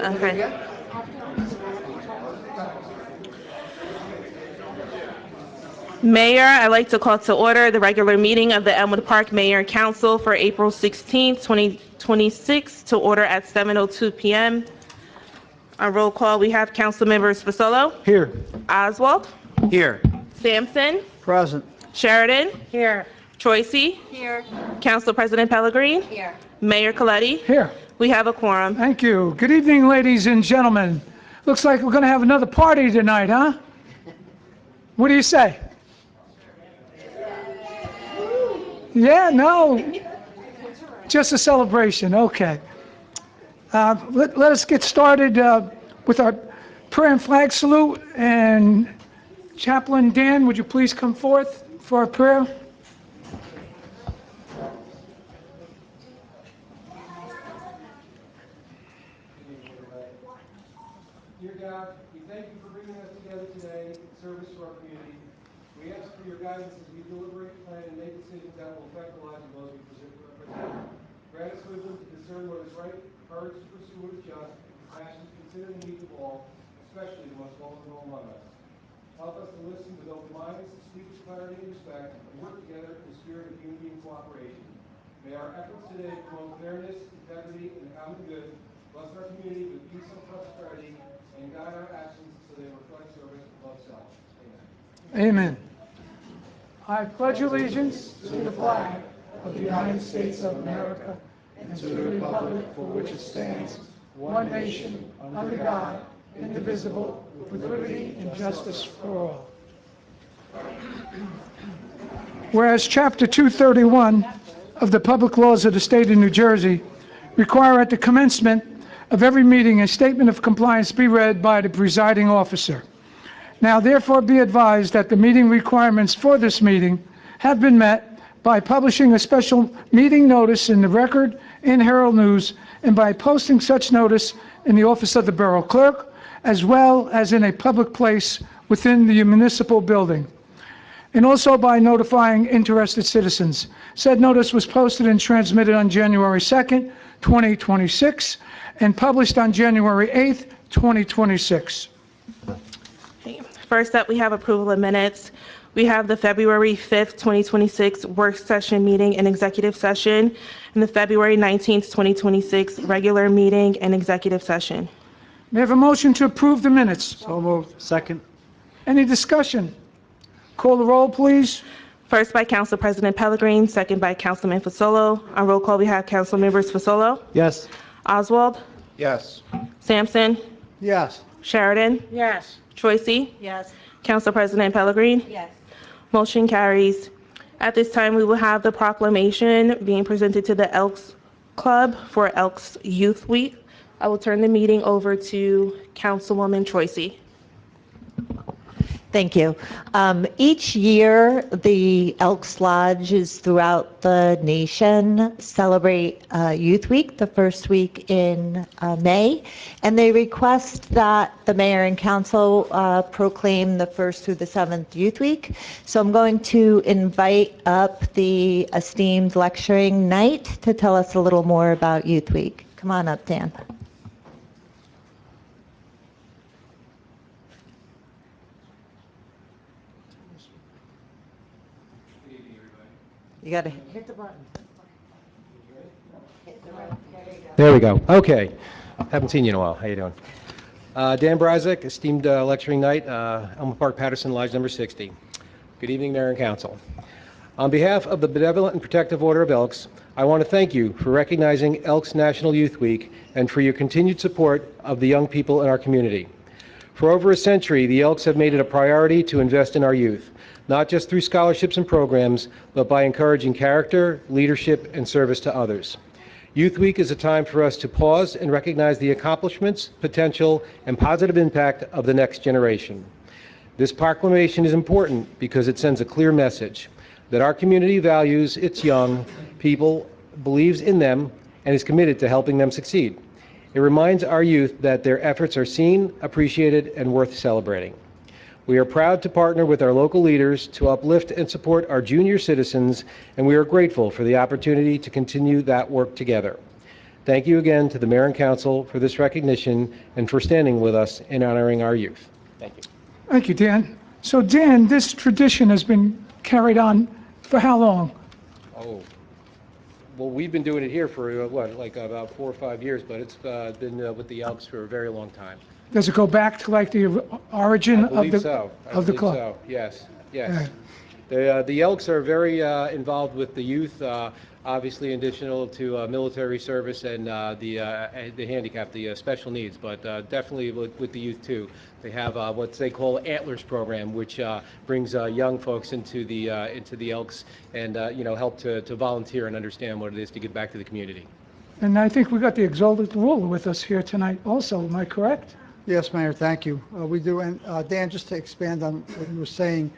Okay. Mayor, I'd like to call to order the regular meeting of the Elmwood Park Mayor and Council for April 16th, 2026 to order at 7:02 p.m. On roll call, we have Council Members Fasolo, Here. Oswald, Here. Sampson, Present. Sheridan, Here. Troisi, Here. Council President Pellegrin, Here. Mayor Coletti. Here. We have a quorum. Thank you. Good evening, ladies and gentlemen. Looks like we're going to have another party tonight, huh? What do you say? Yeah, no. Just a celebration. Okay. Let us get started with our prayer and flag salute. And Chaplain Dan, would you please come forth for our prayer? Dear God, we thank you for bringing us together today in service to our community. We ask for your guidance as we deliberate, plan, and make decisions that will affect the lives of those we represent. Grant us wisdom to discern what is right, courage to pursue what is just, and compassion to consider the needs of all, especially the most vulnerable among us. Help us to listen with open minds, speak with clarity and respect, and work together in the spirit of unity and cooperation. May our efforts today promote fairness, integrity, and the common good. Bless our community with peace and prosperity, and guide our actions so they reflect service above self. Amen. Amen. I pledge allegiance to the flag of the United States of America and to the republic for which it stands, one nation, under God, indivisible, with liberty and justice for all. Whereas Chapter 231 of the Public Laws of the State of New Jersey require at the commencement of every meeting a statement of compliance be read by the presiding officer. Now therefore be advised that the meeting requirements for this meeting have been met by publishing a special meeting notice in the Record and Herald News and by posting such notice in the office of the Borough Clerk as well as in a public place within the municipal building, and also by notifying interested citizens. Said notice was posted and transmitted on January 2nd, 2026 and published on January 8th, 2026. Okay. First up, we have approval of minutes. We have the February 5th, 2026 work session meeting and executive session, and the February 19th, 2026 regular meeting and executive session. May I have a motion to approve the minutes? So moved. Second. Any discussion? Call the roll, please. First by Council President Pellegrin, second by Councilman Fasolo. On roll call, we have Council Members Fasolo, Yes. Oswald, Yes. Sampson, Yes. Sheridan, Yes. Troisi, Yes. Council President Pellegrin. Yes. Motion carries. At this time, we will have the proclamation being presented to the Elks Club for Elks Youth Week. I will turn the meeting over to Councilwoman Troisi. Thank you. Each year, the Elks Lodges throughout the nation celebrate Youth Week, the first week in May, and they request that the mayor and council proclaim the 1st through the 7th Youth Week. So I'm going to invite up the esteemed lecturing knight to tell us a little more about Youth Week. Come on up, Dan. You got to hit the button. There we go. Okay. Haven't seen you in a while. How you doing? Dan Brazek, esteemed lecturing knight, Elmwood Park Patterson Lodge number 60. Good evening, Mayor and Council. On behalf of the Benevolent and Protective Order of Elks, I want to thank you for recognizing Elks National Youth Week and for your continued support of the young people in our community. For over a century, the Elks have made it a priority to invest in our youth, not just through scholarships and programs, but by encouraging character, leadership, and service to others. Youth Week is a time for us to pause and recognize the accomplishments, potential, and positive impact of the next generation. This proclamation is important because it sends a clear message that our community values its young people, believes in them, and is committed to helping them succeed. It reminds our youth that their efforts are seen, appreciated, and worth celebrating. We are proud to partner with our local leaders to uplift and support our junior citizens, and we are grateful for the opportunity to continue that work together. Thank you again to the Mayor and Council for this recognition and for standing with us in honoring our youth. Thank you. Thank you, Dan. So Dan, this tradition has been carried on for how long? Oh, well, we've been doing it here for, like about 4 or 5 years, but it's been with the Elks for a very long time. Does it go back to like the origin I believe so. of the club? So. Yes, yes. The Elks are very involved with the youth, obviously additional to military service and the handicap, the special needs, but definitely with the youth too. They have what they call Antlers program, which brings young folks into the Elks and help to volunteer and understand what it is to give back to the community. And I think we got the Exalted Ruler with us here tonight also, am I correct? Yes, Mayor, thank you. We do, and Dan, just to expand on what you were saying,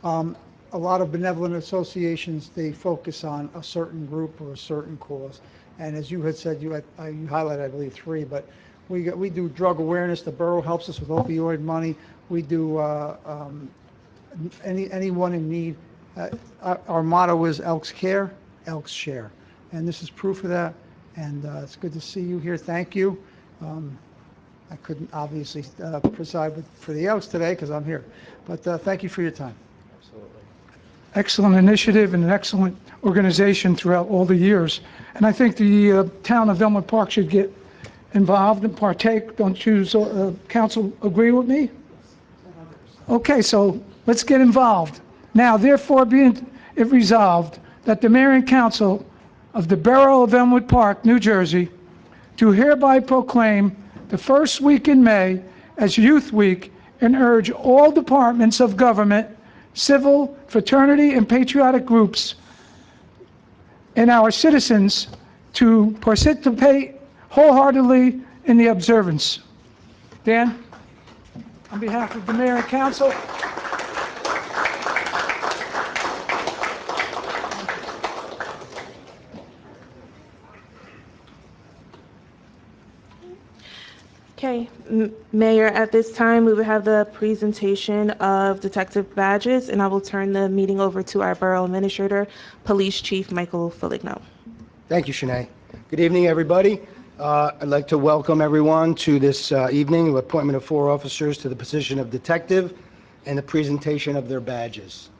a lot of benevolent associations, they focus on a certain group or a certain cause. And as you had said, you highlighted, I believe, 3, but we do drug awareness. The borough helps us with opioid money. We do anyone in need. Our motto is Elks Care, Elks Share. And this is proof of that. And it's good to see you here. Thank you. I couldn't obviously preside for the Elks today because I'm here. But thank you for your time. Absolutely. Excellent initiative and an excellent organization throughout all the years. And I think the town of Elmwood Park should get involved and partake. Don't you, council, agree with me? Okay, so let's get involved. Now, therefore, being it resolved that the mayor and council of the Borough of Elmwood Park, New Jersey, do hereby proclaim the first week in May as Youth Week and urge all departments of government, civil, fraternity, and patriotic groups, and our citizens to participate wholeheartedly in the observance. Dan, on behalf of the mayor and council. Okay, Mayor, at this time, we will have the presentation of detective badges, and I will turn the meeting over to our Borough Administrator, Police Chief Michael Foligno. Thank you, Shanae. Good evening, everybody. I'd like to welcome everyone to this evening, appointment of 4 officers to the position of detective and the presentation of their badges.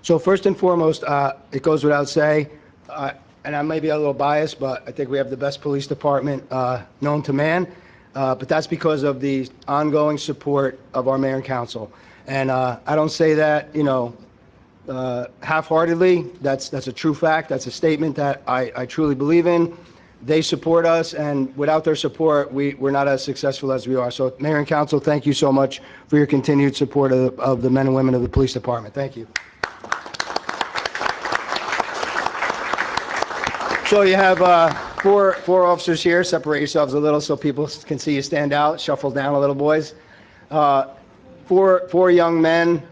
So first and foremost, it goes without saying, and I may be a little biased, but I think we have the best police department known to man. But that's because of the ongoing support of our mayor and council. And I don't say that, half-heartedly. That's a true fact. That's a statement that I truly believe in. They support us, and without their support, we're not as successful as we are. So mayor and council, thank you so much for your continued support of the men and women of the police department. Thank you. So you have four officers here. Separate yourselves a little so people can see you stand out. Shuffle down a little, boys. Four young men.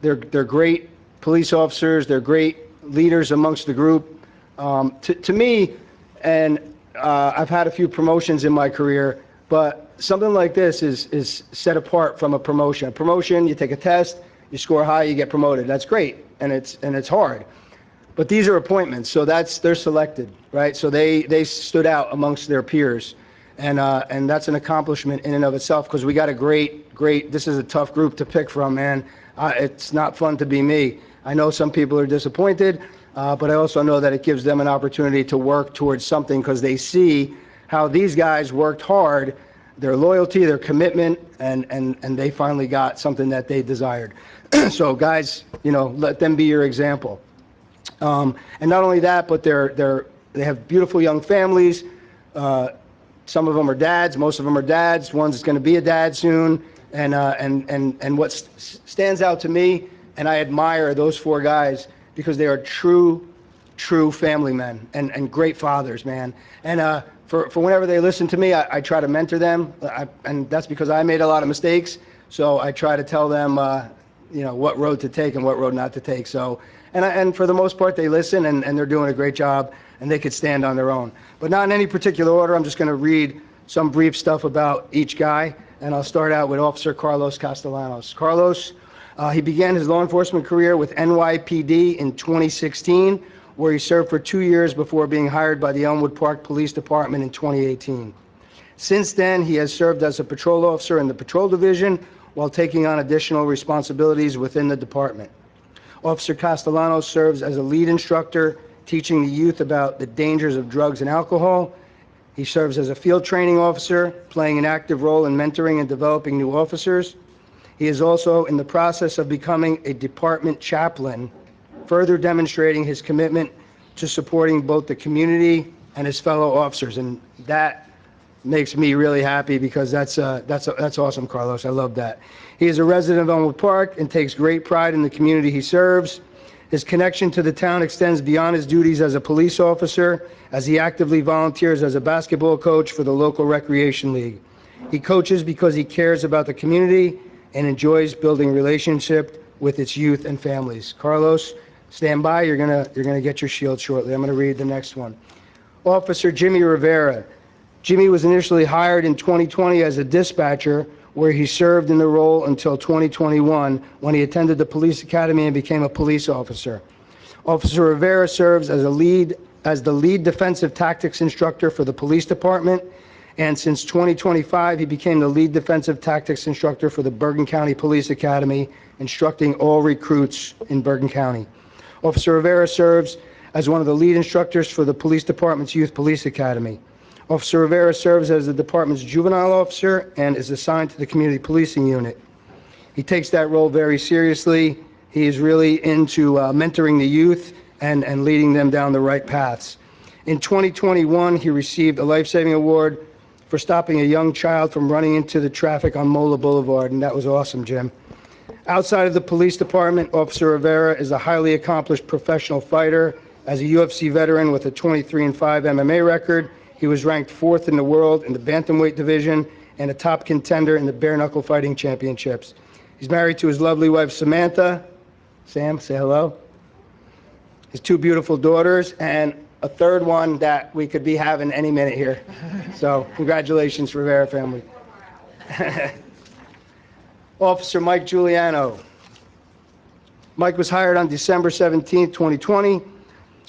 They're great police officers. They're great leaders amongst the group. To me, and I've had a few promotions in my career, but something like this is set apart from a promotion. A promotion, you take a test, you score high, you get promoted. That's great, and it's hard. But these are appointments, so they're selected, right? So they stood out amongst their peers, and that's an accomplishment in and of itself, because we got a great. This is a tough group to pick from, man. It's not fun to be me. I know some people are disappointed, but I also know that it gives them an opportunity to work towards something, because they see how these guys worked hard, their loyalty, their commitment, and they finally got something that they desired. So guys, let them be your example. And not only that, but they have beautiful young families. Some of them are dads. Most of them are dads. One's going to be a dad soon. And what stands out to me, and I admire those 4 guys, because they are true family men and great fathers, man. And for whenever they listen to me, I try to mentor them, and that's because I made a lot of mistakes. So I try to tell them, what road to take and what road not to take. So, and for the most part, they listen, and they're doing a great job, and they could stand on their own. But not in any particular order. I'm just going to read some brief stuff about each guy. and I'll start out with Officer Carlos Castellanos. Carlos, he began his law enforcement career with NYPD in 2016, where he served for 2 years before being hired by the Elmwood Park Police Department in 2018. Since then, he has served as a patrol officer in the Patrol Division while taking on additional responsibilities within the department. Officer Castellanos serves as a lead instructor, teaching the youth about the dangers of drugs and alcohol. He serves as a field training officer, playing an active role in mentoring and developing new officers. He is also in the process of becoming a department chaplain, further demonstrating his commitment to supporting both the community and his fellow officers. And that makes me really happy because that's awesome, Carlos. I love that. He is a resident of Elmwood Park and takes great pride in the community he serves. His connection to the town extends beyond his duties as a police officer, as he actively volunteers as a basketball coach for the local recreation league. He coaches because he cares about the community and enjoys building relationship with its youth and families. Carlos, stand by. You're gonna get your shield shortly. I'm gonna read the next one. Officer Jimmy Rivera. Jimmy was initially hired in 2020 as a dispatcher, where he served in the role until 2021 when he attended the police academy and became a police officer. Officer Rivera serves as the lead defensive tactics instructor for the police department, and since 2025 he became the lead defensive tactics instructor for the Bergen County Police Academy, instructing all recruits in Bergen County. Officer Rivera serves as one of the lead instructors for the police department's Youth Police Academy. Officer Rivera serves as the department's juvenile officer and is assigned to the community policing unit. He takes that role very seriously. He is really into mentoring the youth and leading them down the right paths. In 2021, he received a life-saving award for stopping a young child from running into the traffic on Mola Boulevard, and that was awesome, Jim. Outside of the police department, Officer Rivera is a highly accomplished professional fighter. As a UFC veteran with a 23-5 MMA record, he was ranked 4th in the world in the bantamweight division and a top contender in the bare knuckle fighting championships. He's married to his lovely wife, Samantha. Sam, say hello. His 2 beautiful daughters and a 3rd one that we could be having any minute here. So congratulations, Rivera family. Officer Mike Giuliano. Mike was hired on December 17, 2020.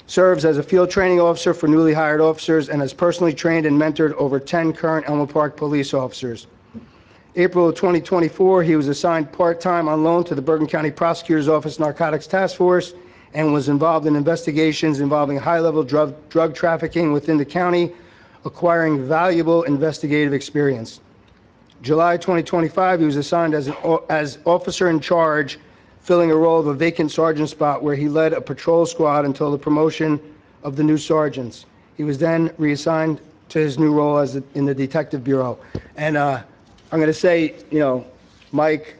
Serves as a field training officer for newly hired officers and has personally trained and mentored over 10 current Elmwood Park police officers. April of 2024, he was assigned part-time on loan to the Bergen County Prosecutor's Office Narcotics Task Force and was involved in investigations involving high-level drug trafficking within the county, acquiring valuable investigative experience. July 2025, he was assigned as officer in charge, filling a role of a vacant sergeant spot where he led a patrol squad until the promotion of the new sergeants. He was then reassigned to his new role in the Detective Bureau. And I'm going to say, Mike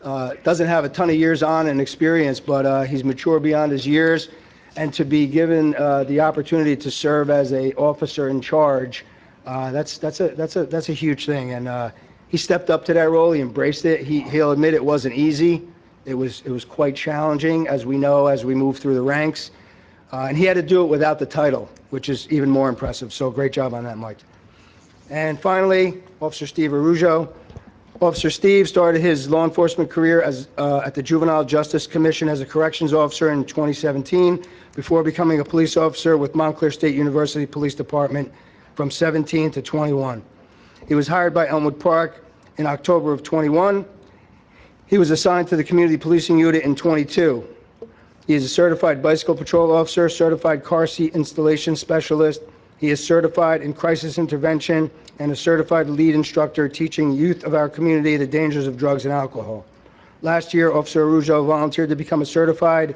doesn't have a ton of years on and experience, but he's mature beyond his years. And to be given the opportunity to serve as a officer in charge, that's a huge thing. And he stepped up to that role. He embraced it. He'll admit it wasn't easy. It was quite challenging, as we know, as we move through the ranks. And he had to do it without the title, which is even more impressive. So great job on that, Mike. And finally, Officer Steve Arujo. Officer Steve started his law enforcement career at the Juvenile Justice Commission as a corrections officer in 2017, before becoming a police officer with Montclair State University Police Department from 17 to 21. He was hired by Elmwood Park in October of 21. He was assigned to the Community Policing Unit in 22. He is a certified bicycle patrol officer, certified car seat installation specialist. He is certified in crisis intervention and a certified lead instructor teaching youth of our community the dangers of drugs and alcohol. Last year, Officer Arujo volunteered to become certified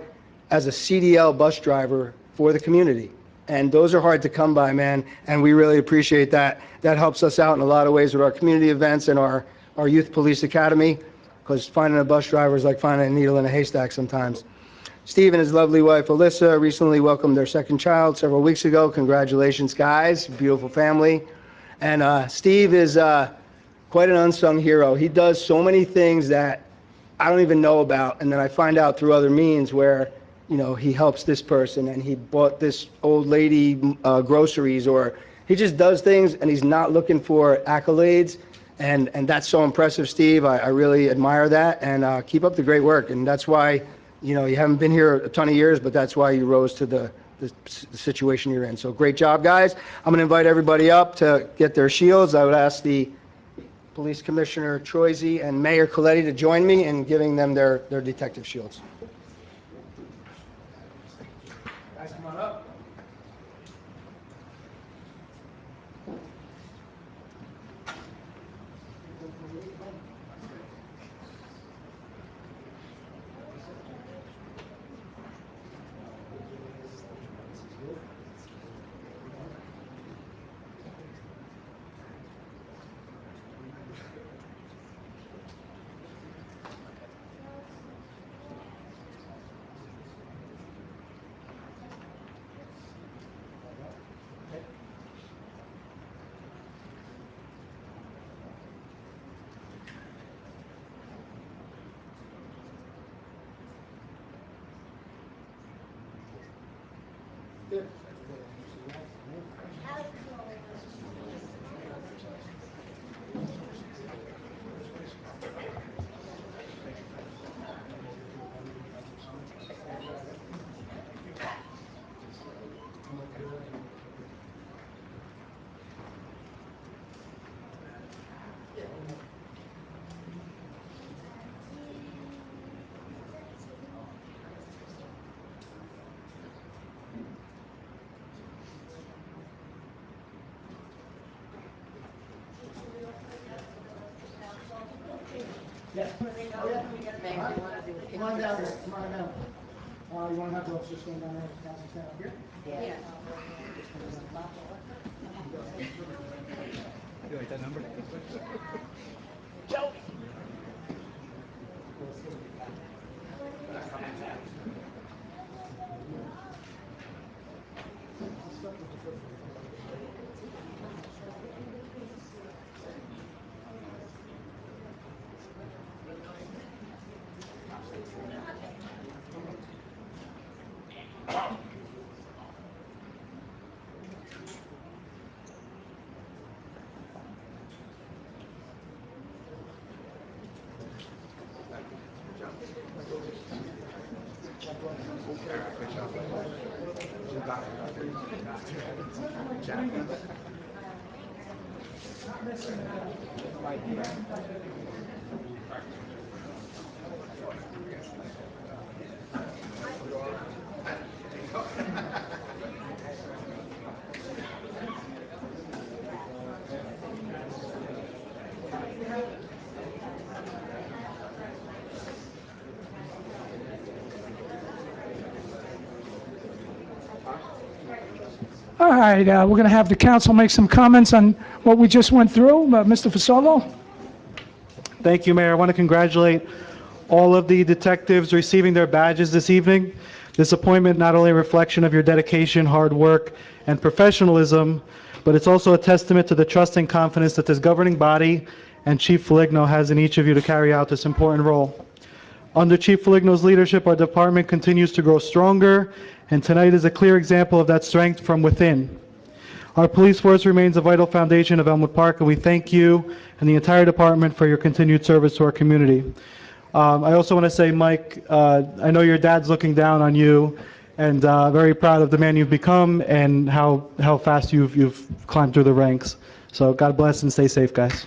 as a CDL bus driver for the community. And those are hard to come by, man, and we really appreciate that. That helps us out in a lot of ways with our community events and our Youth Police Academy, because finding a bus driver is like finding a needle in a haystack sometimes. Steve and his lovely wife, Alyssa, recently welcomed their 2nd child several weeks ago. Congratulations, guys. Beautiful family. And Steve is quite an unsung hero. He does so many things that I don't even know about, and then I find out through other means where, he helps this person and he bought this old lady groceries, or he just does things and he's not looking for accolades. And that's so impressive, Steve. I really admire that, and keep up the great work. And that's why, you know, you haven't been here a ton of years, but that's why you rose to the situation you're in. So great job, guys. I'm going to invite everybody up to get their shields. I would ask the Police Commissioner Troisi and Mayor Coletti to join me in giving them their detective shields. Guys, come on up. Come on down there. Come on down. You want to have the officer stand down there? Council stand up here? Yeah. You like that number? All right, we're going to have the council make some comments on what we just went through. Mr. Fasolo? Thank you, Mayor. I want to congratulate all of the detectives receiving their badges this evening. This appointment not only a reflection of your dedication, hard work, and professionalism, but it's also a testament to the trust and confidence that this governing body and Chief Foligno has in each of you to carry out this important role. Under Chief Foligno's leadership, our department continues to grow stronger, and tonight is a clear example of that strength from within. Our police force remains a vital foundation of Elmwood Park, and we thank you and the entire department for your continued service to our community. I also want to say, Mike, I know your dad's looking down on you, and very proud of the man you've become and how fast you've climbed through the ranks. So God bless and stay safe, guys.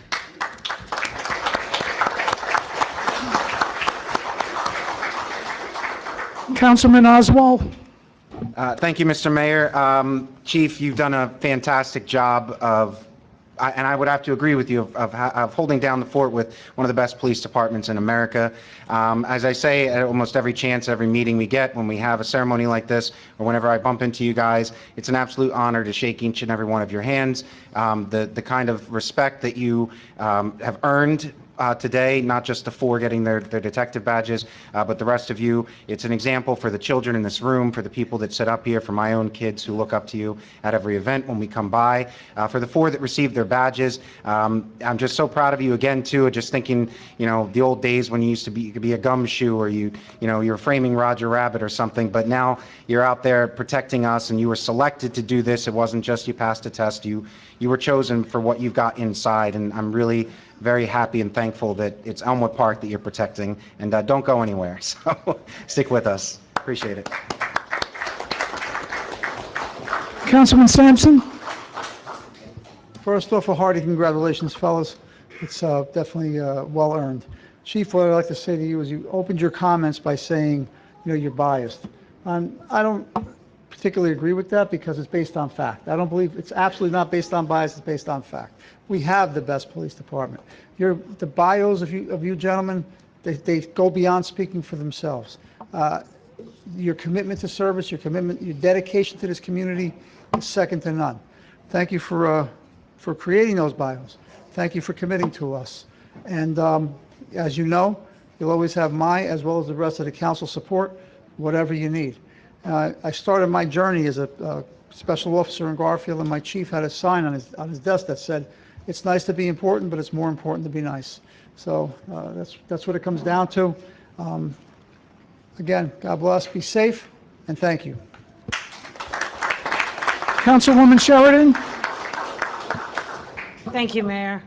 Councilman Oswald? Thank you, Mr. Mayor. Chief, you've done a fantastic job of, and I would have to agree with you, of holding down the fort with one of the best police departments in America. As I say at almost every chance, every meeting we get, when we have a ceremony like this, or whenever I bump into you guys, it's an absolute honor to shake each and every one of your hands. The kind of respect that you have earned today, not just the four getting their detective badges, but the rest of you. It's an example for the children in this room, for the people that sit up here, for my own kids who look up to you at every event when we come by. For the four that received their badges, I'm just so proud of you again, too. Just thinking, you know, the old days when you could be a gumshoe, or you were framing Roger Rabbit or something, but now you're out there protecting us, and you were selected to do this. It wasn't just you passed a test. You were chosen for what you've got inside, and I'm really very happy and thankful that it's Elmwood Park that you're protecting, and don't go anywhere. So stick with us. Appreciate it. Councilman Sampson? First off, a hearty congratulations, fellas. It's definitely well-earned. Chief, what I'd like to say to you is you opened your comments by saying, you're biased. I don't particularly agree with that because it's based on fact. I don't believe it's absolutely not based on bias, it's based on fact. We have the best police department. The bios of you gentlemen, they go beyond speaking for themselves. Your commitment to service, your dedication to this community is second to none. Thank you for creating those bios. Thank you for committing to us. And as you know, you'll always have my, as well as the rest of the council support, whatever you need. I started my journey as a special officer in Garfield, and my chief had a sign on his desk that said, "It's nice to be important, but it's more important to be nice." So that's what it comes down to. Again, God bless, be safe, and thank you. Councilwoman Sheridan? Thank you, Mayor.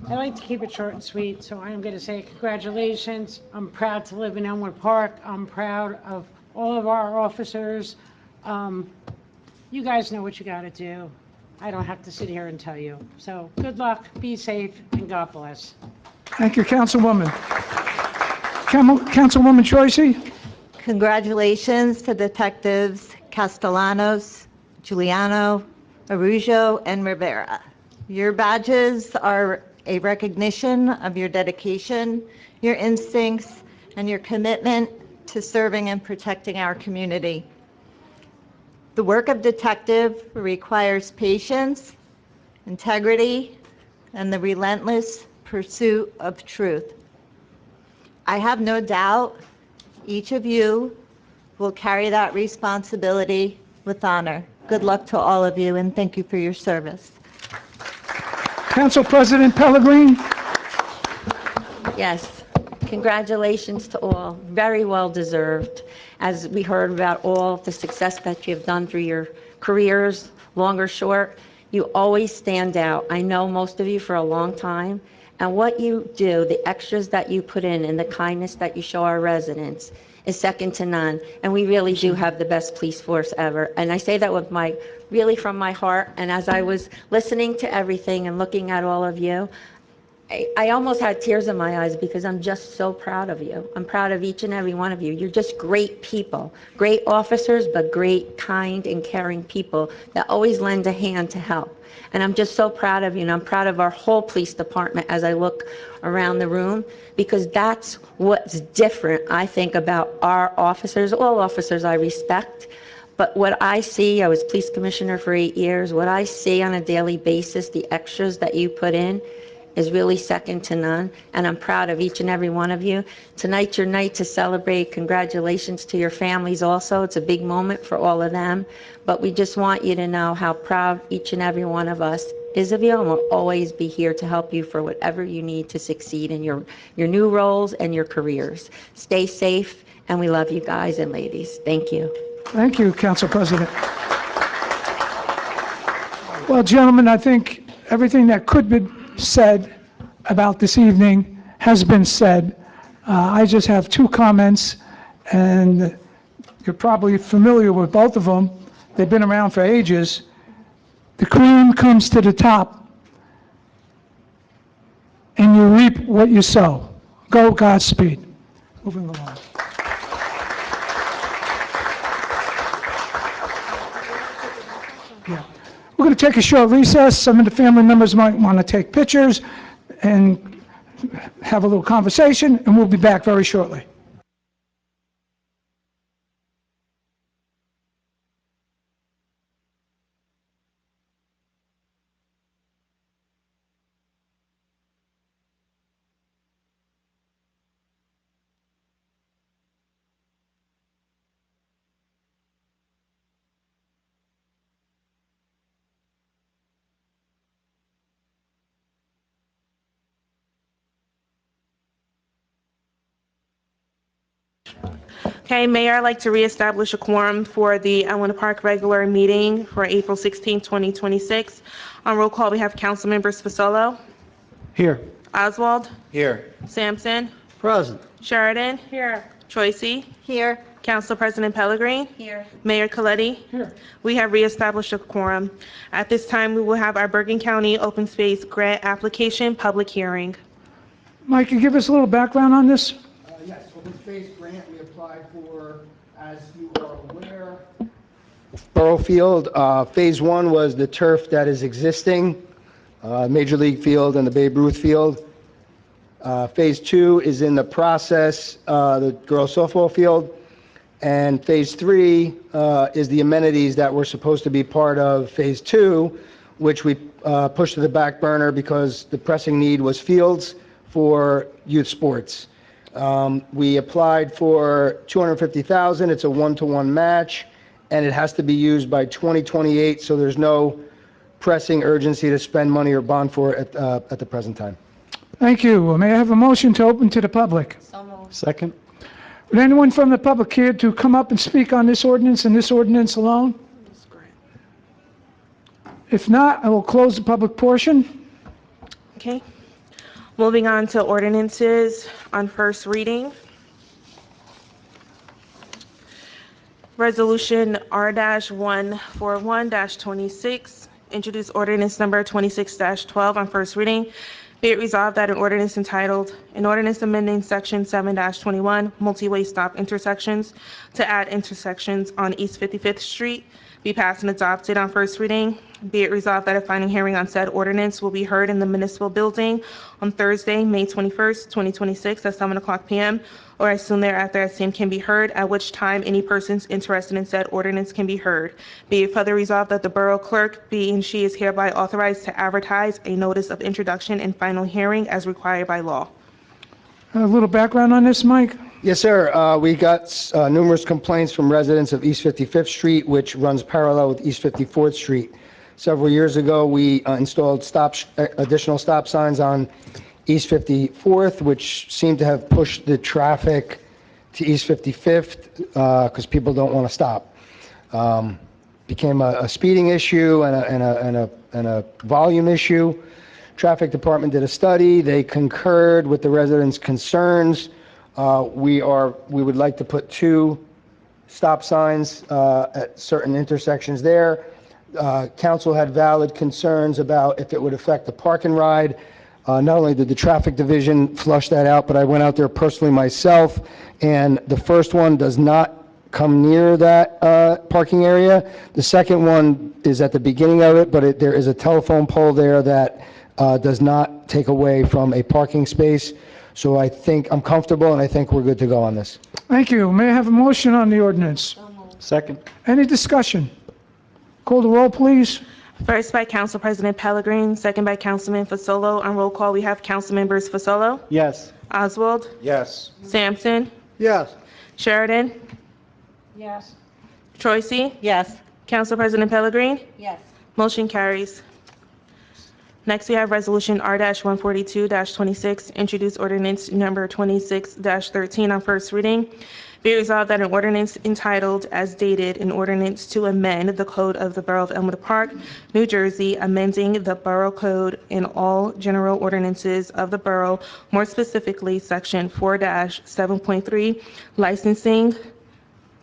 I like to keep it short and sweet, so I'm going to say congratulations. I'm proud to live in Elmwood Park. I'm proud of all of our officers. You guys know what you got to do. I don't have to sit here and tell you. So good luck, be safe, and God bless. Thank you, Councilwoman. Councilwoman Troisi? Congratulations to Detectives Castellanos, Giuliano, Arujo, and Rivera. Your badges are a recognition of your dedication, your instincts, and your commitment to serving and protecting our community. The work of detective requires patience, integrity, and the relentless pursuit of truth. I have no doubt each of you will carry that responsibility with honor. Good luck to all of you, and thank you for your service. Council President Pellegrini? Yes, congratulations to all. Very well deserved. As we heard about all the success that you've done through your careers, long or short, you always stand out. I know most of you for a long time, and what you do, the extras that you put in and the kindness that you show our residents is second to none. And we really do have the best police force ever. And I say that with really from my heart. And as I was listening to everything and looking at all of you, I almost had tears in my eyes because I'm just so proud of you. I'm proud of each and every one of you. You're just great people, great officers, but great, kind, and caring people that always lend a hand to help. And I'm just so proud of you, and I'm proud of our whole police department as I look around the room, because that's what's different, I think, about our officers. All officers I respect, but what I see, I was police commissioner for 8 years, what I see on a daily basis, the extras that you put in, is really second to none, and I'm proud of each and every one of you. Tonight's your night to celebrate. Congratulations to your families also. It's a big moment for all of them, but we just want you to know how proud each and every one of us is of you, and we'll always be here to help you for whatever you need to succeed in your new roles and your careers. Stay safe, and we love you guys and ladies. Thank you. Thank you, Council President. Well, gentlemen, I think everything that could be said about this evening has been said. I just have 2 comments, and you're probably familiar with both of them. They've been around for ages. The cream comes to the top, and you reap what you sow. Go Godspeed. Moving along. Yeah. We're going to take a short recess. Some of the family members might want to take pictures and have a little conversation, and we'll be back very shortly. Okay, Mayor, I'd like to reestablish a quorum for the Elmwood Park regular meeting for April 16, 2026. On roll call, we have Councilmember Spasola, Here. Oswald, Here. Sampson, Present. Sheridan, Here. Choisy, Here. Council President Pellegrin, Here. Mayor Coletti. Here. We have reestablished a quorum. At this time, we will have our Bergen County Open Space Grant Application Public Hearing. Mike, you give us a little background on this? Yes, open space grant we applied for, as you are aware. Borough Field, Phase 1 was the turf that is existing, Major League Field and the Babe Ruth Field. Phase 2 is in the process, the girls softball field. And Phase 3 is the amenities that were supposed to be part of Phase 2, which we pushed to the back burner because the pressing need was fields for youth sports. We applied for $250,000. It's a one-to-one match, and it has to be used by 2028, so there's no pressing urgency to spend money or bond for it at the present time. Thank you. May I have a motion to open to the public? Second. Would anyone from the public care to come up and speak on this ordinance and this ordinance alone? If not, I will close the public portion. Okay. Moving on to ordinances on first reading. Resolution R-141-26, introduce ordinance number 26-12 on first reading. Be it resolved that an ordinance entitled, an ordinance amending section 7-21, multi-way stop intersections to add intersections on East 55th Street, be passed and adopted on first reading. Be it resolved that a final hearing on said ordinance will be heard in the municipal building on Thursday, May 21st, 2026 at 7:00 p.m. or as soon thereafter as same can be heard, at which time any persons interested in said ordinance can be heard. Be it further resolved that the borough clerk be and she is hereby authorized to advertise a notice of introduction and final hearing as required by law. A little background on this, Mike? Yes, sir. We got numerous complaints from residents of East 55th Street, which runs parallel with East 54th Street. Several years ago, we installed additional stop signs on East 54th, which seemed to have pushed the traffic to East 55th because people don't want to stop. Became a speeding issue and a volume issue. Traffic Department did a study. They concurred with the residents' concerns. We would like to put 2 stop signs at certain intersections there. Council had valid concerns about if it would affect the park and ride. Not only did the traffic division flush that out, but I went out there personally myself, and the first one does not come near that parking area. The second one is at the beginning of it, but there is a telephone pole there that does not take away from a parking space. So I think I'm comfortable, and I think we're good to go on this. Thank you. May I have a motion on the ordinance? Second. Any discussion? Call the roll, please. First by Council President Pellegrin, second by Councilman Fasolo. On roll call, we have Council members Fasolo, Yes. Oswald, Yes. Sampson, Yes. Sheridan, Yes. Troisi, Yes. Council President Pellegrin. Yes. Motion carries. Next, we have Resolution R-142-26, introduce ordinance number 26-13 on first reading. Be it resolved that an ordinance entitled as dated, an ordinance to amend the code of the Borough of Elmwood Park, New Jersey, amending the Borough Code in all general ordinances of the borough, more specifically Section 4-7.3, licensing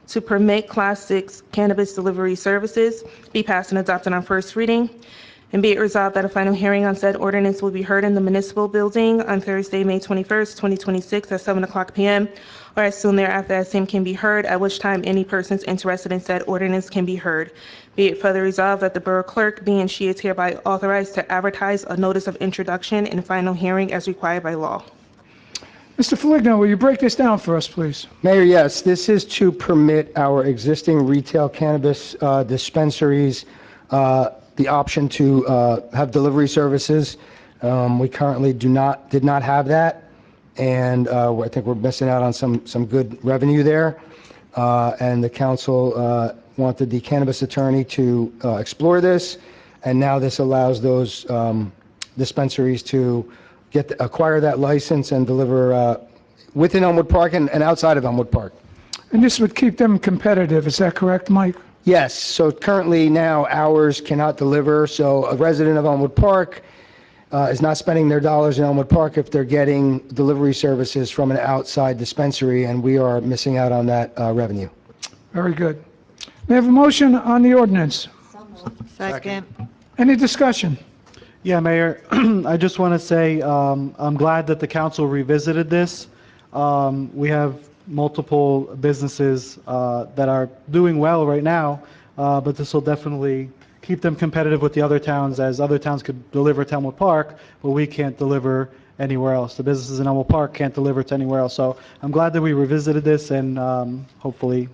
to permit Class 6 cannabis delivery services, be passed and adopted on first reading. And be it resolved that a final hearing on said ordinance will be heard in the municipal building on Thursday, May 21st, 2026 at 7:00 p.m. or as soon thereafter as same can be heard, at which time any persons interested in said ordinance can be heard. Be it further resolved that the borough clerk be and she is hereby authorized to advertise a notice of introduction and final hearing as required by law. Mr. Foligno, will you break this down for us, please? Mayor, yes, this is to permit our existing retail cannabis dispensaries the option to have delivery services. We currently did not have that, and I think we're missing out on some good revenue there. And the council wanted the cannabis attorney to explore this, and now this allows those dispensaries to acquire that license and deliver within Elmwood Park and outside of Elmwood Park. And this would keep them competitive, is that correct, Mike? Yes, so currently now hours cannot deliver, so a resident of Elmwood Park is not spending their dollars in Elmwood Park if they're getting delivery services from an outside dispensary, and we are missing out on that revenue. Very good. May I have a motion on the ordinance? Second. Any discussion? Yeah, Mayor, I just want to say I'm glad that the council revisited this. We have multiple businesses that are doing well right now, but this will definitely keep them competitive with the other towns, as other towns could deliver to Elmwood Park, but we can't deliver anywhere else. The businesses in Elmwood Park can't deliver to anywhere else. So I'm glad that we revisited this, and hopefully,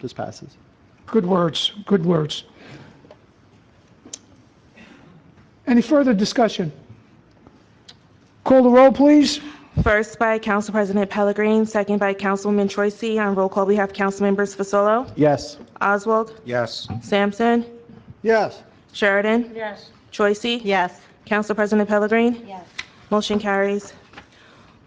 this passes. Good words, good words. Any further discussion? Call the roll, please. First by Council President Pellegrin, second by Councilwoman Troisi. On roll call, we have Councilmembers Fasolo, Yes. Oswald, Yes. Sampson, Yes. Sheridan, Yes. Troisi. Yes. Council President Pellegrin. Yes. Motion carries.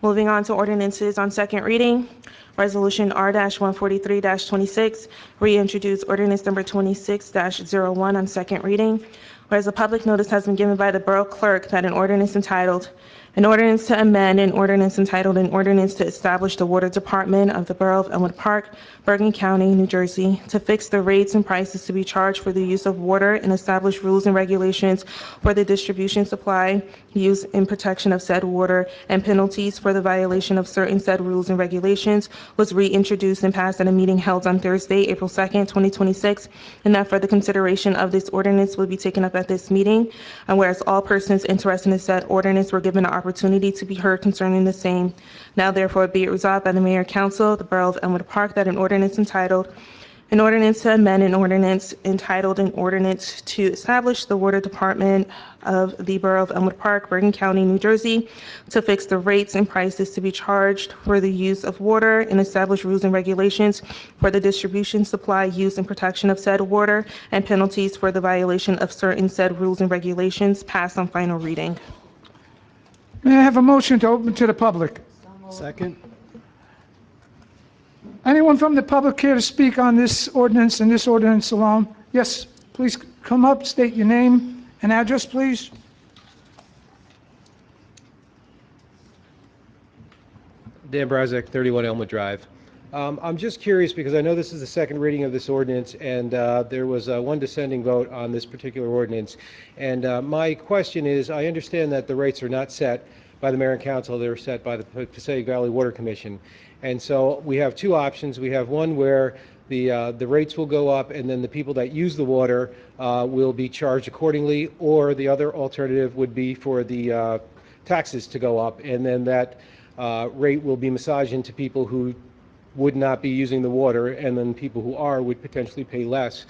Moving on to ordinances on second reading. Resolution R-143-26, reintroduce ordinance number 26-01 on second reading. Whereas a public notice has been given by the Borough Clerk that an ordinance entitled, an ordinance to amend an ordinance entitled, an ordinance to establish the Water Department of the Borough of Elmwood Park, Bergen County, New Jersey, to fix the rates and prices to be charged for the use of water and establish rules and regulations for the distribution, supply, use, and protection of said water, and penalties for the violation of certain said rules and regulations, was reintroduced and passed at a meeting held on Thursday, April 2nd, 2026, and that further consideration of this ordinance will be taken up at this meeting. And whereas all persons interested in said ordinance were given an opportunity to be heard concerning the same, now therefore be it resolved by the Mayor and Council of the Borough of Elmwood Park that an ordinance entitled, an ordinance to amend an ordinance entitled, an ordinance to establish the Water Department of the Borough of Elmwood Park, Bergen County, New Jersey, to fix the rates and prices to be charged for the use of water and establish rules and regulations for the distribution, supply, use, and protection of said water, and penalties for the violation of certain said rules and regulations, passed on final reading. May I have a motion to open to the public? Second? Anyone from the public here to speak on this ordinance and this ordinance alone? Yes, please come up, state your name and address, please. Dan Brazek, 31 Elmwood Drive. I'm just curious because I know this is the second reading of this ordinance, and there was one dissenting vote on this particular ordinance. And my question is, I understand that the rates are not set by the Mayor and Council, they're set by the Passaic Valley Water Commission. And so we have two options. We have one where the rates will go up, and then the people that use the water will be charged accordingly, or the other alternative would be for the taxes to go up, and then that rate will be massaged into people who would not be using the water, and then people who are would potentially pay less.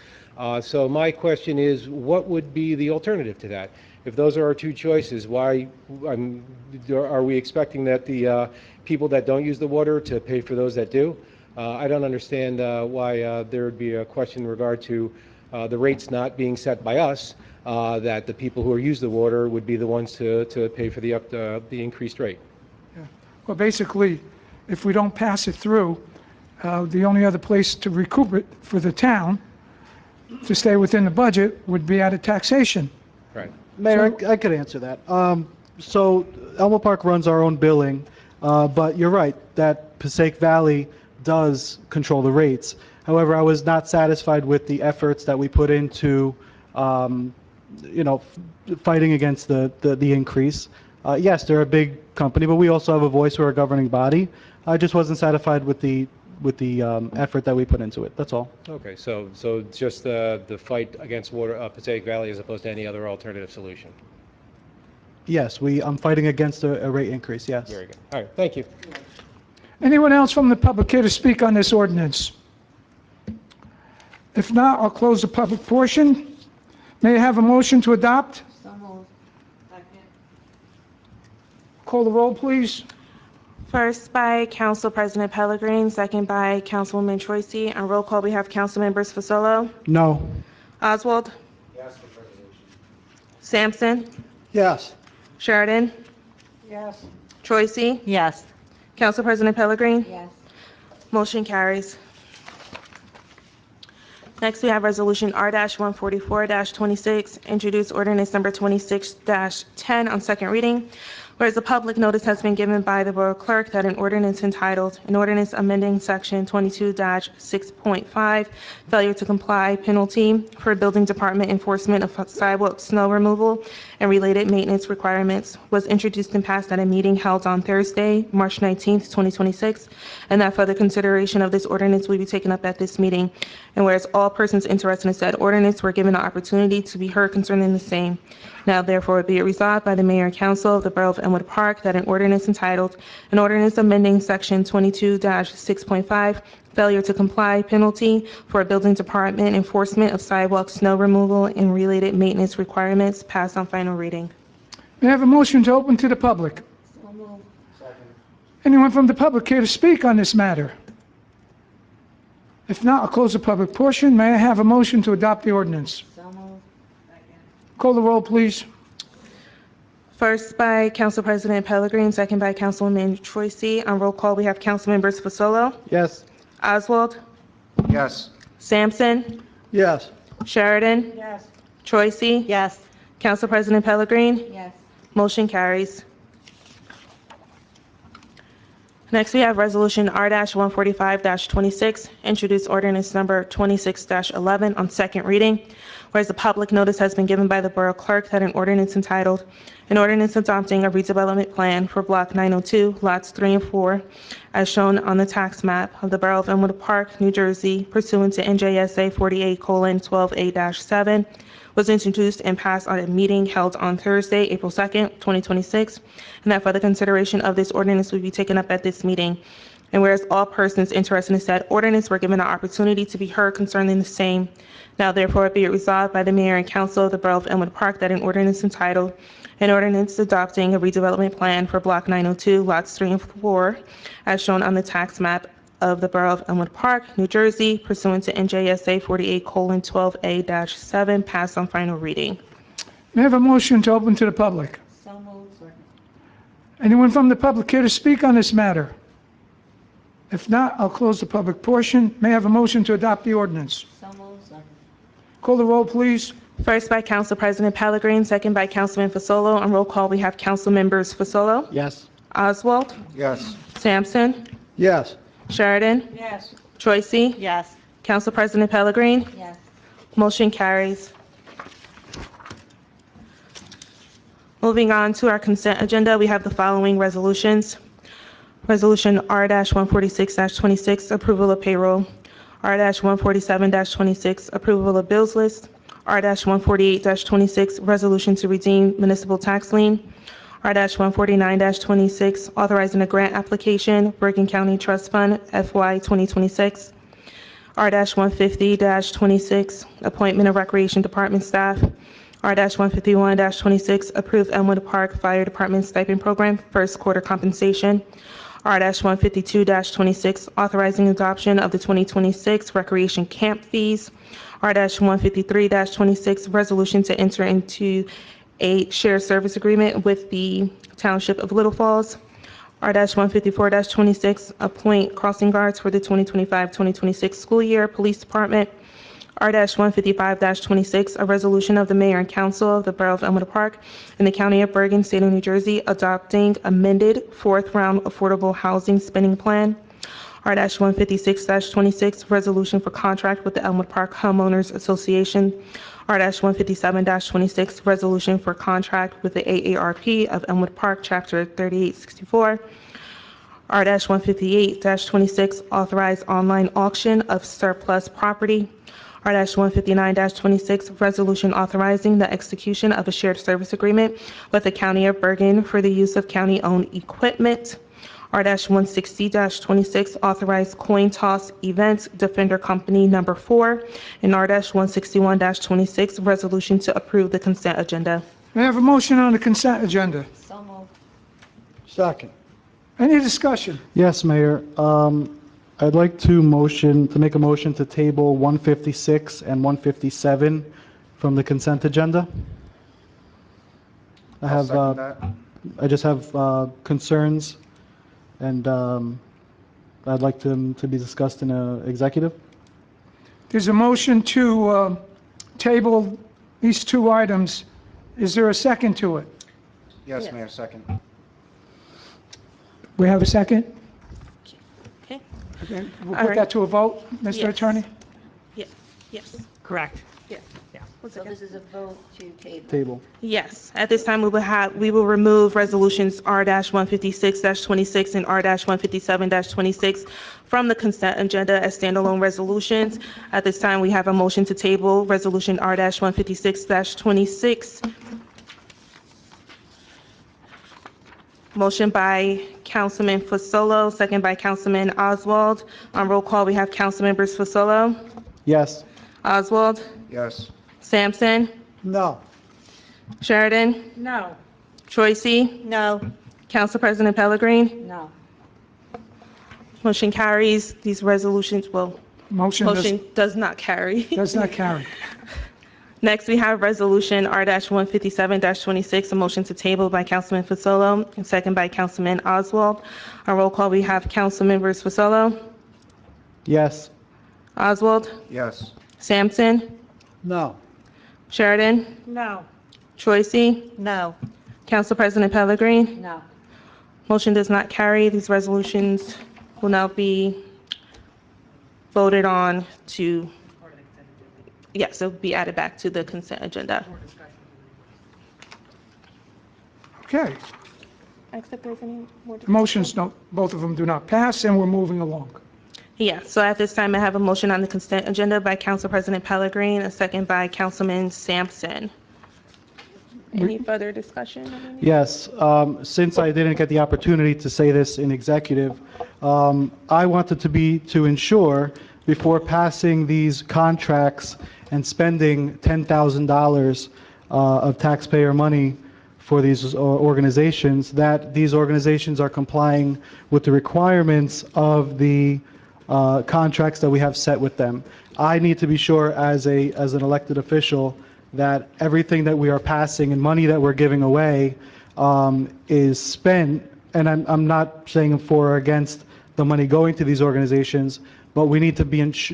So my question is, what would be the alternative to that? If those are our two choices, why are we expecting that the people that don't use the water to pay for those that do? I don't understand why there would be a question in regard to the rates not being set by us, that the people who use the water would be the ones to pay for the increased rate. Well, basically, if we don't pass it through, the only other place to recoup it for the town, to stay within the budget, would be out of taxation. Right. Mayor, I could answer that. So Elmwood Park runs our own billing, but you're right, that Passaic Valley does control the rates. However, I was not satisfied with the efforts that we put into, fighting against the increase. Yes, they're a big company, but we also have a voice. We're a governing body. I just wasn't satisfied with the effort that we put into it. That's all. Okay, so just the fight against water, Passaic Valley, as opposed to any other alternative solution. Yes, I'm fighting against a rate increase, yes. Very good. All right, thank you. Anyone else from the public here to speak on this ordinance? If not, I'll close the public portion. May I have a motion to adopt? Call the roll, please. First by Council President Pellegrin, second by Councilwoman Troisi. On roll call, we have Councilmembers Fasolo, No. Oswald. Yes, for preservation. Sampson, Yes. Sheridan, Yes. Troisi. Yes. Council President Pellegrin. Yes. Motion carries. Next, we have Resolution R-144-26, introduced ordinance number 26-10 on second reading. Whereas a public notice has been given by the Borough Clerk that an ordinance entitled, an ordinance amending Section 22-6.5, failure to comply penalty for building department enforcement of sidewalk snow removal and related maintenance requirements, was introduced and passed at a meeting held on Thursday, March 19th, 2026, and that further consideration of this ordinance will be taken up at this meeting. And whereas all persons interested in said ordinance were given the opportunity to be heard concerning the same. Now therefore be it resolved by the Mayor and Council of the Borough of Elmwood Park that an ordinance entitled, an ordinance amending Section 22-6.5, failure to comply penalty for building department enforcement of sidewalk snow removal and related maintenance requirements, passed on final reading. May I have a motion to open to the public? Anyone from the public care to speak on this matter? If not, I'll close the public portion. May I have a motion to adopt the ordinance? Call the roll, please. First by Council President Pellegrin, second by Councilwoman Troisi. On roll call, we have Councilmembers Fasolo, Yes. Oswald, Yes. Sampson, Yes. Sheridan, Yes. Troisi. Yes. Council President Pellegrin. Yes. Motion carries. Next, we have Resolution R-145-26, introduced ordinance number 26-11 on second reading. Whereas the public notice has been given by the Borough Clerk that an ordinance entitled, an ordinance adopting a redevelopment plan for Block 902, Lots 3 and 4, as shown on the tax map of the Borough of Elmwood Park, New Jersey, pursuant to NJSA 48:12A-7, was introduced and passed on a meeting held on Thursday, April 2nd, 2026, and that further consideration of this ordinance will be taken up at this meeting. And whereas all persons interested in said ordinance were given the opportunity to be heard concerning the same, now therefore be it resolved by the Mayor and Council of the Borough of Elmwood Park that an ordinance entitled, an ordinance adopting a redevelopment plan for Block 902, Lots 3 and 4, as shown on the tax map of the Borough of Elmwood Park, New Jersey, pursuant to NJSA 48:12A-7, passed on final reading. May I have a motion to open to the public? So moved. Anyone from the public care to speak on this matter? If not, I'll close the public portion. May I have a motion to adopt the ordinance? So moved. Call the roll, please. First by Council President Pellegrin, second by Councilman Fasolo. On roll call, we have Council Members Fasolo, Yes. Oswald, Yes. Sampson, Yes. Sheridan, Yes. Troisi. Yes. Council President Pellegrin. Yes. Motion carries. Moving on to our consent agenda, we have the following resolutions. Resolution R-146-26, approval of payroll. R-147-26, approval of bills list. R-148-26, resolution to redeem municipal tax lien. R-149-26, authorizing a grant application, Bergen County Trust Fund, FY 2026. R-150-26, appointment of Recreation Department staff. R-151-26, approve Elmwood Park Fire Department stipend program, first quarter compensation. R-152-26, authorizing adoption of the 2026 recreation camp fees. R-153-26, resolution to enter into a shared service agreement with the Township of Little Falls. R-154-26, appoint crossing guards for the 2025-2026 school year, Police Department. R-155-26, a resolution of the Mayor and Council of the Borough of Elmwood Park in the County of Bergen, State of New Jersey, adopting amended fourth round affordable housing spending plan. R-156-26, resolution for contract with the Elmwood Park Homeowners Association. R-157-26, resolution for contract with the AARP of Elmwood Park, Chapter 3864. R-158-26, authorized online auction of surplus property. R-159-26, resolution authorizing the execution of a shared service agreement with the County of Bergen for the use of county-owned equipment. R-160-26, authorized coin toss event, Defender Company Number 4. And R-161-26, resolution to approve the consent agenda. May I have a motion on the consent agenda? So moved. Second. Any discussion? Yes, Mayor. I'd like to make a motion to table 156 and 157 from the consent agenda. I'll second that. I just have concerns, and I'd like them to be discussed in a executive. There's a motion to table these two items. Is there a second to it? Yes, Mayor, second. We have a second? Okay. Okay, we'll All put right. that to a vote, Mr. Yes. Attorney? Yes. Correct. So this is a vote to table. Table. Yes. At this time, we will remove resolutions R-156-26 and R-157-26 from the consent agenda as standalone resolutions. At this time, we have a motion to table resolution R-156-26. Motion by Councilman Fasolo, second by Councilman Oswald. On roll call, we have Councilmembers Fasolo, Yes. Oswald, Yes. Sampson, No. Sheridan, No. Troisi, No. Council President Pellegrin. No. Motion carries. These resolutions, Motion motion does not carry. does not carry. Next, we have Resolution R-157-26, a motion to table by Councilman Fasolo and second by Councilman Oswald. On roll call, we have Councilmembers Fasolo, Yes. Oswald, Yes. Sampson, No. Sheridan, No. Troisi, No. Council President Pellegrin. No. Motion does not carry. These resolutions will now be voted on to, yes, it'll be added back to the consent agenda. Okay, Except there's any more. the motions don't, both of them do not pass, and we're moving along. Yeah, so at this time, I have a motion on the consent agenda by Council President Pellegrin, a second by Councilman Sampson. Any further discussion? on any- Yes, since I didn't get the opportunity to say this in executive, I wanted to ensure before passing these contracts and spending $10,000 of taxpayer money for these organizations, that these organizations are complying with the requirements of the contracts that we have set with them. I need to be sure as an elected official that everything that we are passing and money that we're giving away is spent, and I'm not saying for or against the money going to these organizations, but we need to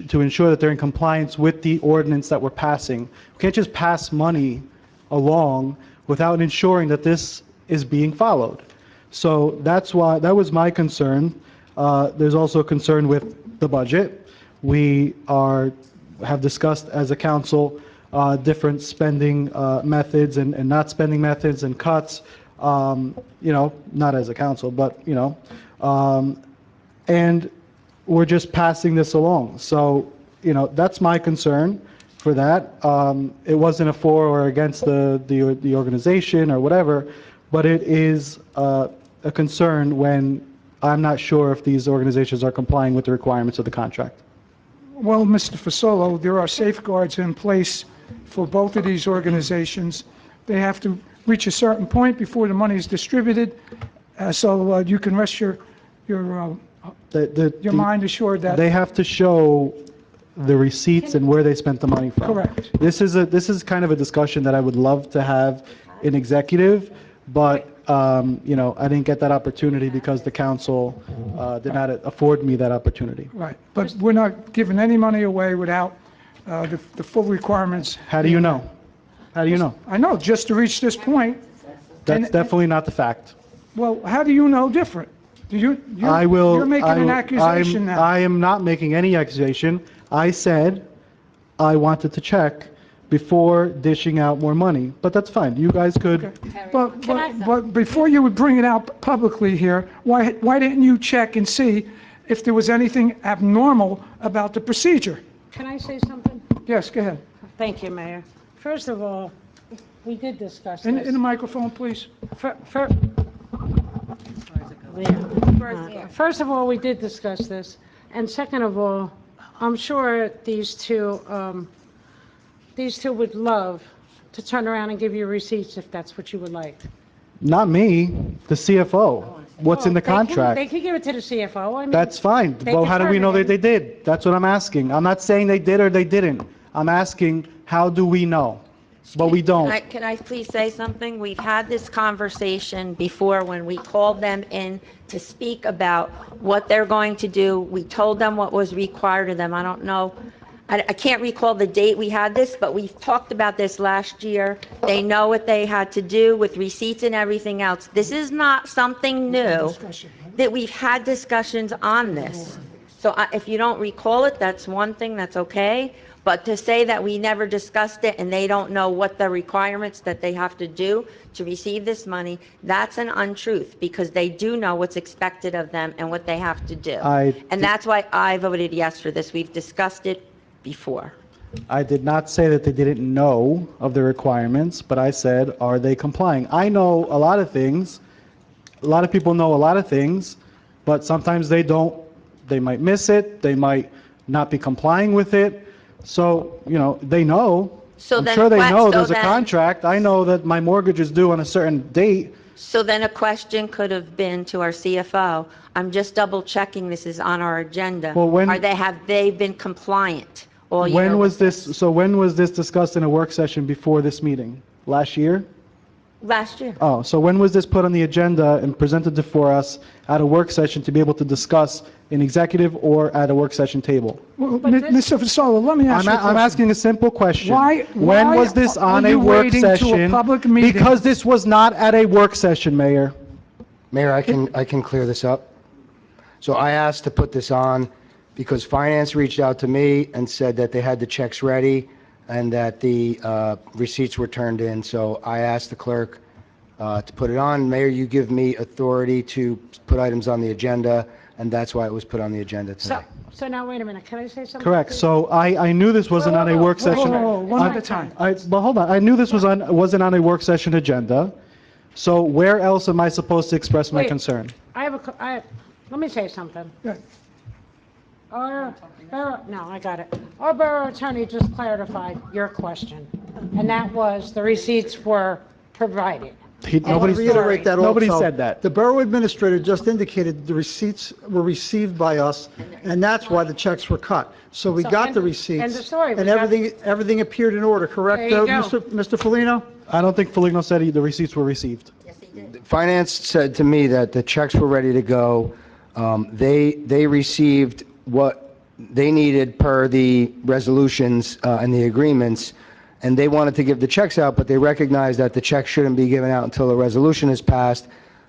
to ensure that they're in compliance with the ordinance that we're passing. We can't just pass money along without ensuring that this is being followed. So that was my concern. There's also a concern with the budget. We have discussed as a council different spending methods and not spending methods and cuts, not as a council, but, and we're just passing this along. So, that's my concern for that. It wasn't a for or against the organization or whatever, but it is a concern when I'm not sure if these organizations are complying with the requirements of the contract. Well, Mr. Fasolo, there are safeguards in place for both of these organizations. They have to reach a certain point before the money is distributed, so you can rest your mind assured that. They have to show the receipts and where they spent the money from. Correct. This is kind of a discussion that I would love to have in executive, but, I didn't get that opportunity because the council did not afford me that opportunity. Right, but we're not giving any money away without the full requirements. How do you know? How do you know? I know, just to reach this point. That's And- definitely not the fact. Well, how do you know different? You're making an accusation now. I am not making any accusation. I said I wanted to check before dishing out more money, but that's fine. You guys could, But before you would bring it out publicly here, why didn't you check and see if there was anything abnormal about the procedure? Can I say something? Yes, go ahead. Thank you, Mayor. First of all, we did discuss In this. the microphone, please. First of all, we did discuss this, and second of all, I'm sure these two would love to turn around and give you receipts if that's what you would like. not me, the CFO. What's in the They can- contract? They could give it to the CFO. I mean, That's fine. They Well, how do we know that determine they did? That's what I'm asking. I'm not saying they did or they didn't. I'm asking, how do we know? But we don't. Can I please say something? We've had this conversation before when we called them in to speak about what they're going to do. We told them what was required of them. I don't know. I can't recall the date we had this, but we talked about this last year. They know what they had to do with receipts and everything else. This is not something new, that we've had discussions on this. So if you don't recall it, that's one thing, that's okay. But to say that we never discussed it and they don't know what the requirements that they have to do to receive this money, that's an untruth, because they do know what's expected of them and what they have to do. And that's why I voted yes for this. We've discussed it before. I did not say that they didn't know of the requirements, but I said, are they complying? I know a lot of things. A lot of people know a lot of things, but sometimes they don't. They might miss it. They might not be complying with it. So, they know. So I'm then sure they what- know so there's a then- contract. I know that my mortgage is due on a certain date. So then a question could have been to our CFO, I'm just double checking this is on our agenda. Well, when- Have they been compliant all year? When was with this, so when was this discussed in a work session before this meeting? Last year? Last year. Oh, so when was this put on the agenda and presented before us at a work session to be able to discuss in executive or at a work session table? Well, Mr. Fasolo, let me ask you a question. I'm asking a simple question. Why When was this are on a you work waiting to a session? public meeting? Because this was not at a work session, Mayor. Mayor, I can clear this up. So I asked to put this on because finance reached out to me and said that they had the checks ready and that the receipts were turned in. So I asked the clerk to put it on. Mayor, you give me authority to put items on the agenda, and that's why it was put on the agenda So, tonight. so now wait a minute, can I say something? Correct. please? So I knew this wasn't on a work session. One at a time. But hold on, I knew this wasn't on a work session agenda. So where else am I supposed to express my Wait. concern? Let me say something. Yeah. No, I got it. Our borough attorney just clarified your question, and that was the receipts were provided. I want to Nobody's, reiterate that also. nobody said that. The borough administrator just indicated the receipts were received by us, and that's why the checks were cut. So we So got the end- receipts. end of story. We And got- everything appeared in order, correct, There you go. Mr. Foligno? I don't think Foligno said the receipts were received. Yes, they did. Finance said to me that the checks were ready to go. They received what they needed per the resolutions and the agreements, and they wanted to give the checks out, but they recognized that the checks shouldn't be given out until a resolution is passed.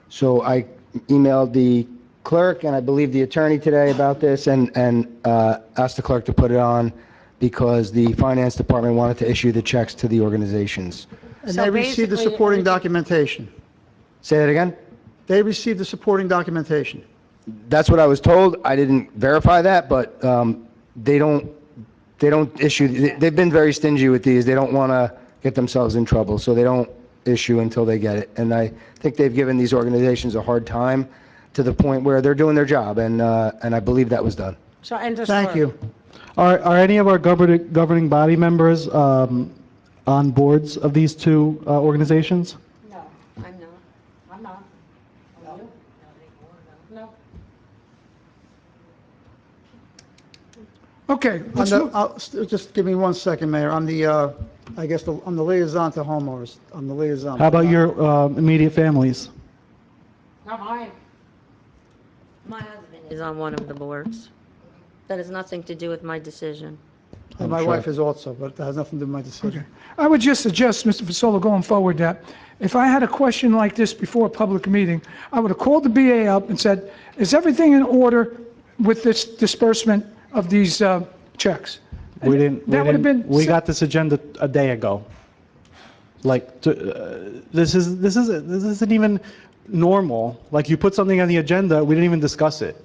So I emailed the clerk and I believe the attorney today about this and asked the clerk to put it on because the finance department wanted to issue the checks to the organizations. And So they received the basically, supporting everything- documentation. Say that again? They received the supporting documentation. That's what I was told. I didn't verify that, but they don't issue, they've been very stingy with these. They don't want to get themselves in trouble, so they don't issue until they get it. And I think they've given these organizations a hard time to the point where they're doing their job, and I believe that was done. So end of story. Thank you. Are any of our governing body members on boards of these two organizations? No, I'm not. I'm not. Are you? No. Okay, let's move. Just give me 1 second, Mayor. I'm the, I'm the liaison to homeowners. I'm the liaison. How about your immediate families? Not mine. My husband is on one of the boards. That has nothing to do with my decision. And my wife is also, but that has nothing to do with my decision. I would just suggest, Mr. Fasolo, going forward, that if I had a question like this before a public meeting, I would have called the BA up and said, is everything in order with this disbursement of these checks? We didn't, That would have been. we got this agenda a day ago. Like, this isn't even normal. Like, you put something on the agenda, we didn't even discuss it.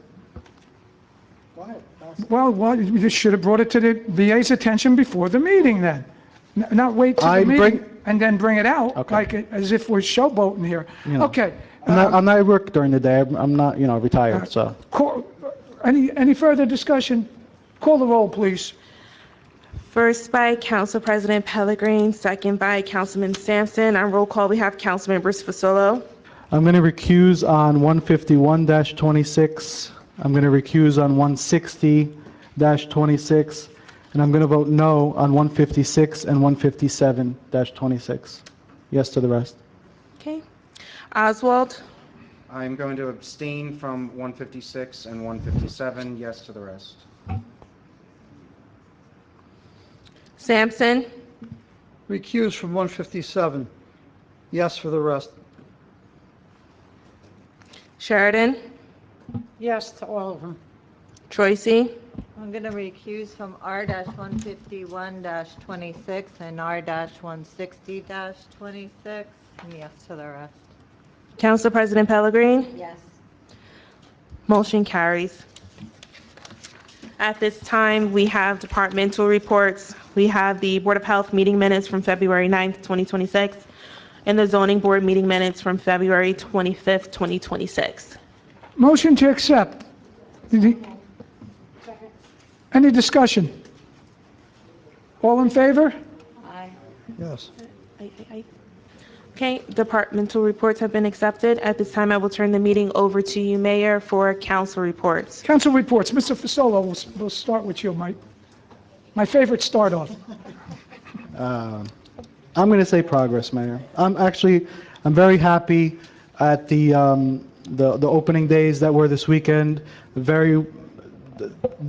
Well, you should have brought it to the VA's attention before the meeting then. Not wait till the I bring- meeting and then bring it out, Okay. like, as if we're showboating here. You know. Okay. I'm not at work during the day. I'm not, retired, so. Any further discussion? Call the roll, please. First by Council President Pellegrin, second by Councilman Sampson. On roll call, we have Councilmembers Fasolo, I'm going to recuse on 151-26. I'm going to recuse on 160-26. And I'm going to vote no on 156 and 157-26. Yes to the rest. okay. Oswald, I'm going to abstain from 156 and 157, yes to the rest. Sampson, Recused from 157. Yes for the rest. Sheridan, Yes to all of them. Troisi, I'm going to recuse from R-151-26 and R-160-26, and yes to the rest. Council President Pellegrin. Yes. Motion carries. At this time, we have departmental reports. We have the Board of Health meeting minutes from February 9th, 2026, and the Zoning Board meeting minutes from February 25th, 2026. Motion to accept. Any discussion? All in favor? Aye. Yes. Okay, departmental reports have been accepted. At this time, I will turn the meeting over to you, Mayor, for council reports. Council reports. Mr. Fasolo, we'll start with you, my favorite start off. I'm going to say progress, Mayor. I'm very happy at the opening days that were this weekend. The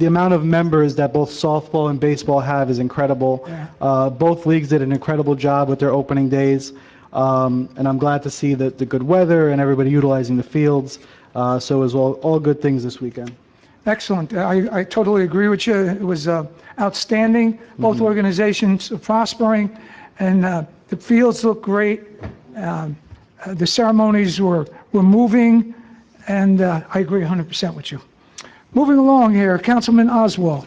amount of members that both softball and baseball have is incredible. Both leagues did an incredible job with their opening days. And I'm glad to see the good weather and everybody utilizing the fields. So it was all good things this weekend. Excellent. I totally agree with you. It was outstanding. Both organizations are prospering, and the fields look great. The ceremonies were moving, and I agree 100% with you. Moving along here, Councilman Oswald.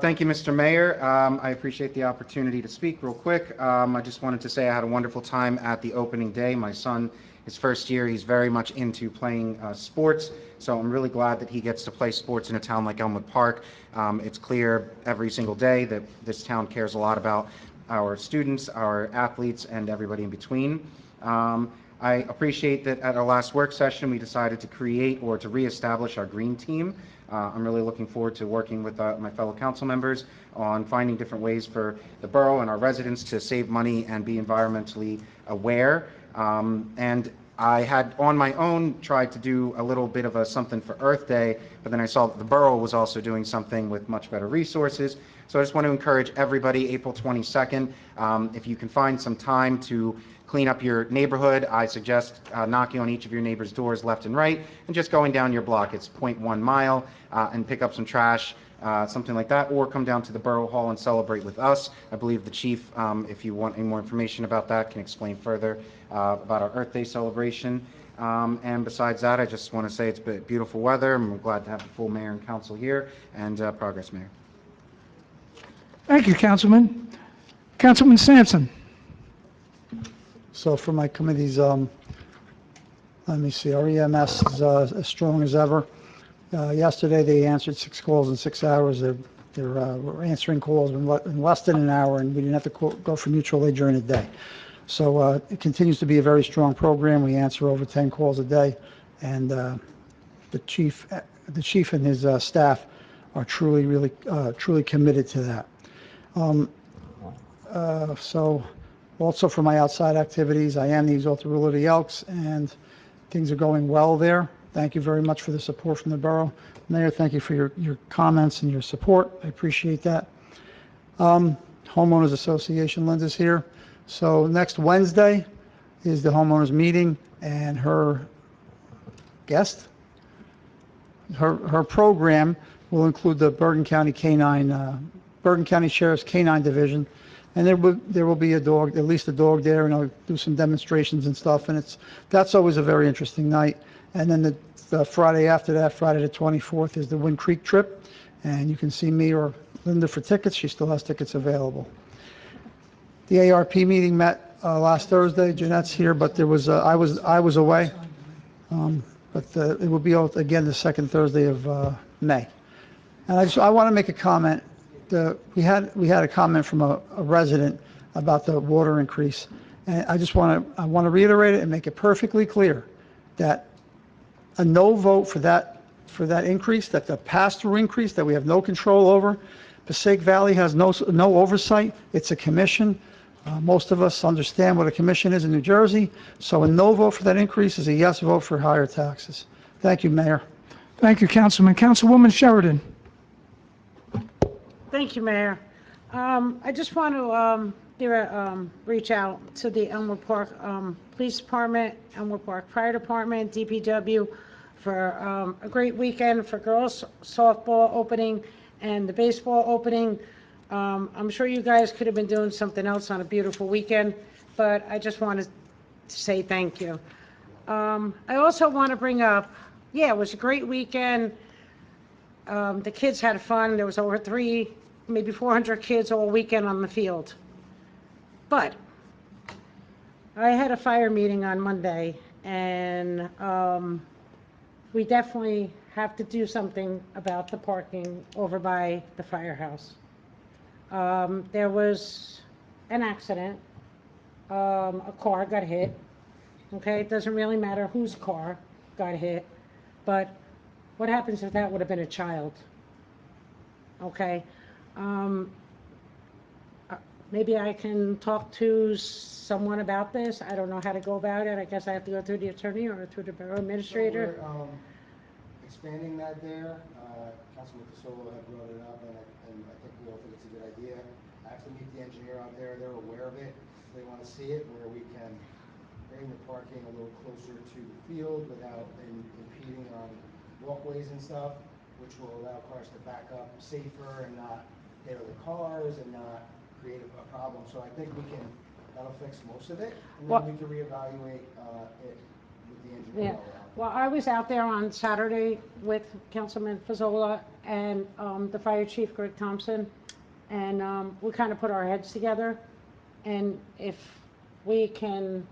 Thank you, Mr. Mayor. I appreciate the opportunity to speak real quick. I just wanted to say I had a wonderful time at the opening day. My son, his first year, he's very much into playing sports, so I'm really glad that he gets to play sports in a town like Elmwood Park. It's clear every single day that this town cares a lot about our students, our athletes, and everybody in between. I appreciate that at our last work session, we decided to create or to reestablish our green team. I'm really looking forward to working with my fellow council members on finding different ways for the borough and our residents to save money and be environmentally aware. And I had on my own tried to do a little bit of a something for Earth Day, but then I saw that the borough was also doing something with much better resources. So I just want to encourage everybody, April 22nd, if you can find some time to clean up your neighborhood, I suggest knocking on each of your neighbor's doors left and right and just going down your block. It's 0.1 mile and pick up some trash, something like that, or come down to the Borough Hall and celebrate with us. I believe the chief, if you want any more information about that, can explain further about our Earth Day celebration. And besides that, I just want to say it's beautiful weather. I'm glad to have the full mayor and council here, and progress, Mayor. Thank you, Councilman. Councilman Sampson. So for my committees, let me see, our EMS is as strong as ever. Yesterday, they answered 6 calls in 6 hours. We're answering calls in less than an hour, and we didn't have to go for mutual aid during the day. So it continues to be a very strong program. We answer over 10 calls a day, and the chief and his staff are truly committed to that. So also for my outside activities, I am the Exalted Ruler of the Elks, and things are going well there. Thank you very much for the support from the borough. Mayor, thank you for your comments and your support. I appreciate that. Homeowners Association, Linda's here. So next Wednesday is the homeowners meeting, and her guest, her program will include the Bergen County Sheriff's Canine Division. And there will be a dog, at least a dog there, and I'll do some demonstrations and stuff. And that's always a very interesting night. And then the Friday after that, Friday the 24th, is the Wind Creek trip. And you can see me or Linda for tickets. She still has tickets available. The ARP meeting met last Thursday. Jeanette's here, but there was I was away. But it will be again the second Thursday of May. And I want to make a comment. We had a comment from a resident about the water increase, and I want to reiterate it and make it perfectly clear that a no vote for that increase, that the pass-through increase that we have no control over. Passaic Valley has no oversight. It's a commission. Most of us understand what a commission is in New Jersey, so a no vote for that increase is a yes vote for higher taxes. Thank you, Mayor. Thank you, Councilman. Councilwoman Sheridan. Thank you, Mayor. I just want to reach out to the Elmwood Park Police Department, Elmwood Park Fire Department, DPW for a great weekend for girls softball opening and the baseball opening. I'm sure you guys could have been doing something else on a beautiful weekend, but I just wanted to say thank you. I also want to bring up, yeah, it was a great weekend. The kids had fun. There was over maybe 400 kids all weekend on the field. But I had a fire meeting on Monday, and we definitely have to do something about the parking over by the firehouse. There was an accident. A car got hit. Okay, it doesn't really matter whose car got hit, but what happens if that would have been a child? Okay, maybe I can talk to someone about this. I don't know how to go about it. I guess I have to go through the attorney or through the borough administrator. So we're expanding that there. Councilman Casola had brought it up, and I think we all think it's a good idea. I have to meet the engineer out there. They're aware of it. They want to see it where we can bring the parking a little closer to the field without impeding on walkways and stuff, which will allow cars to back up safer and not hit other cars and not create a problem. So I think that'll fix most of it, and then we can reevaluate it with the engineer. Yeah. Well, I was out there on Saturday with Councilman Fazzola and the fire chief, Greg Thompson, and we kind of put our heads together. And if we can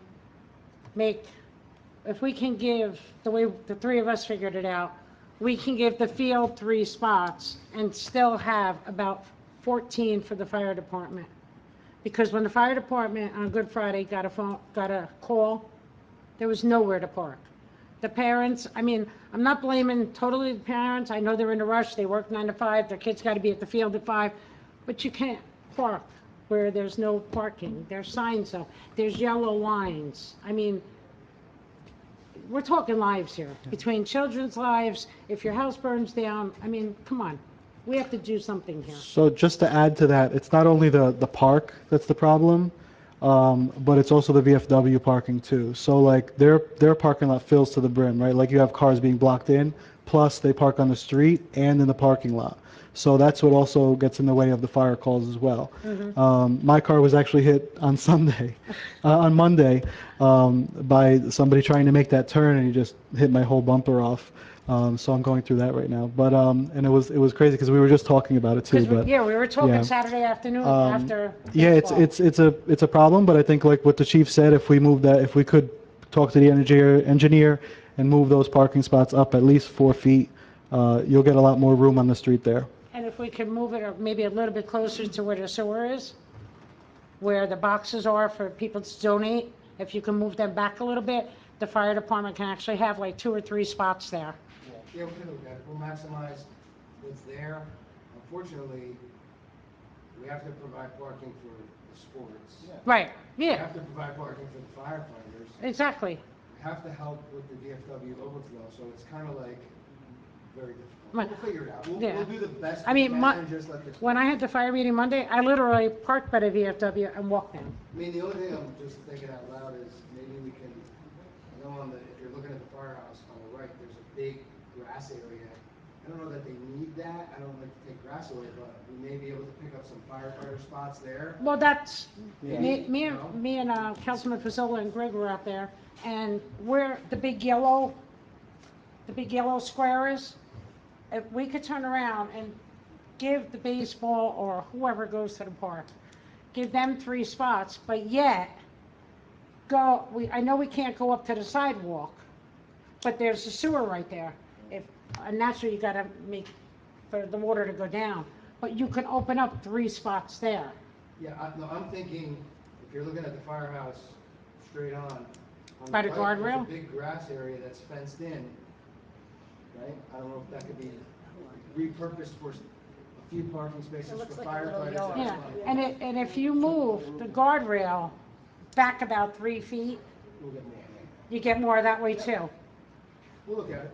give, the way the three of us figured it out, we can give the field 3 spots and still have about 14 for the fire department. Because when the fire department on Good Friday got a call, there was nowhere to park. The parents, I mean, I'm not blaming totally the parents. I know they're in a rush. They work 9 to 5. Their kids got to be at the field at 5. But you can't park where there's no parking. There's signs up. There's yellow lines. I mean, we're talking lives here. Between children's lives, if your house burns down, I mean, come on. We have to do something here. So just to add to that, it's not only the park that's the problem, but it's also the VFW parking too. So like their parking lot fills to the brim, right? Like you have cars being blocked in, plus they park on the street and in the parking lot. So that's what also gets in the way of the fire calls as well. My car was actually hit on Monday, by somebody trying to make that turn, and he just hit my whole bumper off. So I'm going through that right now. But and it was crazy because we were just talking about it too. But Yeah, we were talking yeah. Saturday afternoon after. Yeah, baseball. it's a problem, but I think like what the chief said, if we could talk to the engineer and move those parking spots up at least 4 feet, you'll get a lot more room on the street there. And if we could move it maybe a little bit closer to where the sewer is, where the boxes are for people to donate, if you can move them back a little bit, the fire department can actually have like 2 or 3 spots there. Yeah, we can look at it. We'll maximize what's there. Unfortunately, we have to provide parking for the sports. Right, We yeah, have to provide parking for the firefighters. exactly. We have to help with the VFW overflow, so it's kind of like very difficult. Right. We'll figure it out. Yeah. We'll do the best I we mean, can and just let the. when I had the fire meeting Monday, I literally parked by the VFW and walked down. I mean, the only thing I'm just thinking out loud is maybe we can, I know if you're looking at the firehouse on the right, there's a big grass area. I don't know that they need that. I don't like to take grass away, but we may be able to pick up some firefighter spots there. Well, that's, Yeah. me and Councilman Fazola and Greg were out there, and where the big yellow square is, if we could turn around and give the baseball or whoever goes to the park, give them 3 spots, but yet I know we can't go up to the sidewalk, but there's a sewer right there. And that's where you gotta make, for the water to go down. But you can open up 3 spots there. Yeah, I'm thinking, if you're looking at the firehouse straight on By the right, guardrail? there's a big grass area that's fenced in, right? I don't know if that could be repurposed for a few parking spaces for firefighters. That's Yeah, fine. and if you move the guardrail back about 3 feet, We'll get more. you get more that way too. We'll look at it.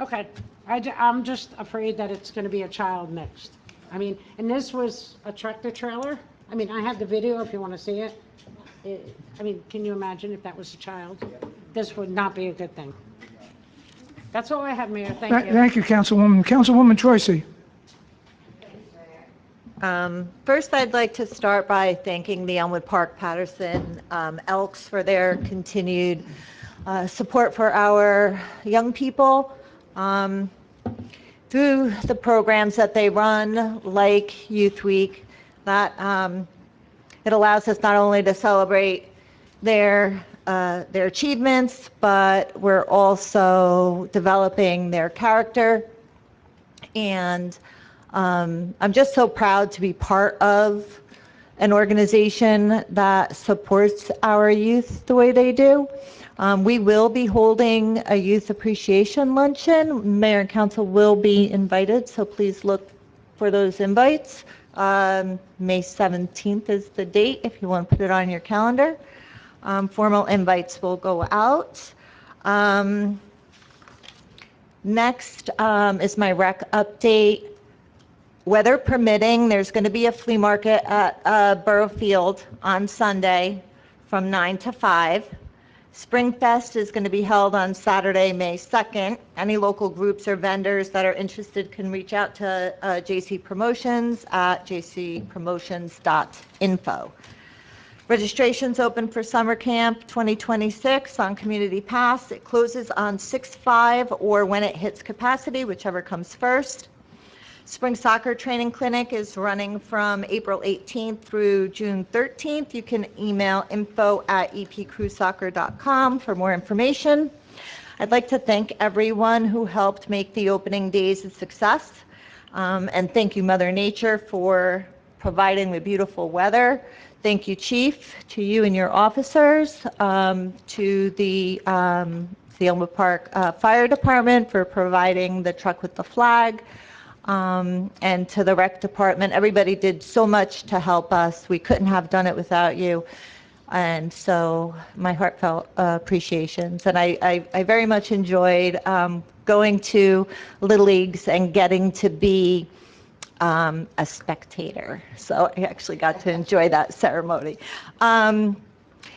Okay, I'm just afraid that it's gonna be a child next. I mean, and this was a tractor trailer. I mean, I have the video if you want to see it. I mean, can you imagine if that was a child? This would not be a good thing. That's all I have, Mayor. Thank you. Thank you, Councilwoman. Councilwoman Troisi. First, I'd like to start by thanking the Elmwood Park Patterson Elks for their continued support for our young people through the programs that they run, like Youth Week, that it allows us not only to celebrate their achievements, but we're also developing their character. And I'm just so proud to be part of an organization that supports our youth the way they do. We will be holding a youth appreciation luncheon. Mayor and council will be invited, so please look for those invites. May 17th is the date if you want to put it on your calendar. Formal invites will go out. Next is my rec update. Weather permitting, there's going to be a flea market at Borough Field on Sunday from 9 to 5. Spring Fest is going to be held on Saturday, May 2nd. Any local groups or vendors that are interested can reach out to JC Promotions at jcpromotions.info. Registration's open for Summer Camp 2026 on Community Pass. It closes on 6/5 or when it hits capacity, whichever comes first. Spring Soccer Training Clinic is running from April 18th through June 13th. You can email info@epcrewsoccer.com for more information. I'd like to thank everyone who helped make the opening days a success. And thank you, Mother Nature, for providing the beautiful weather. Thank you, Chief, to you and your officers, to the Elmwood Park Fire Department for providing the truck with the flag, and to the Rec Department. Everybody did so much to help us. We couldn't have done it without you. And so my heartfelt appreciations. And I very much enjoyed going to Little Leagues and getting to be a spectator. So I actually got to enjoy that ceremony. And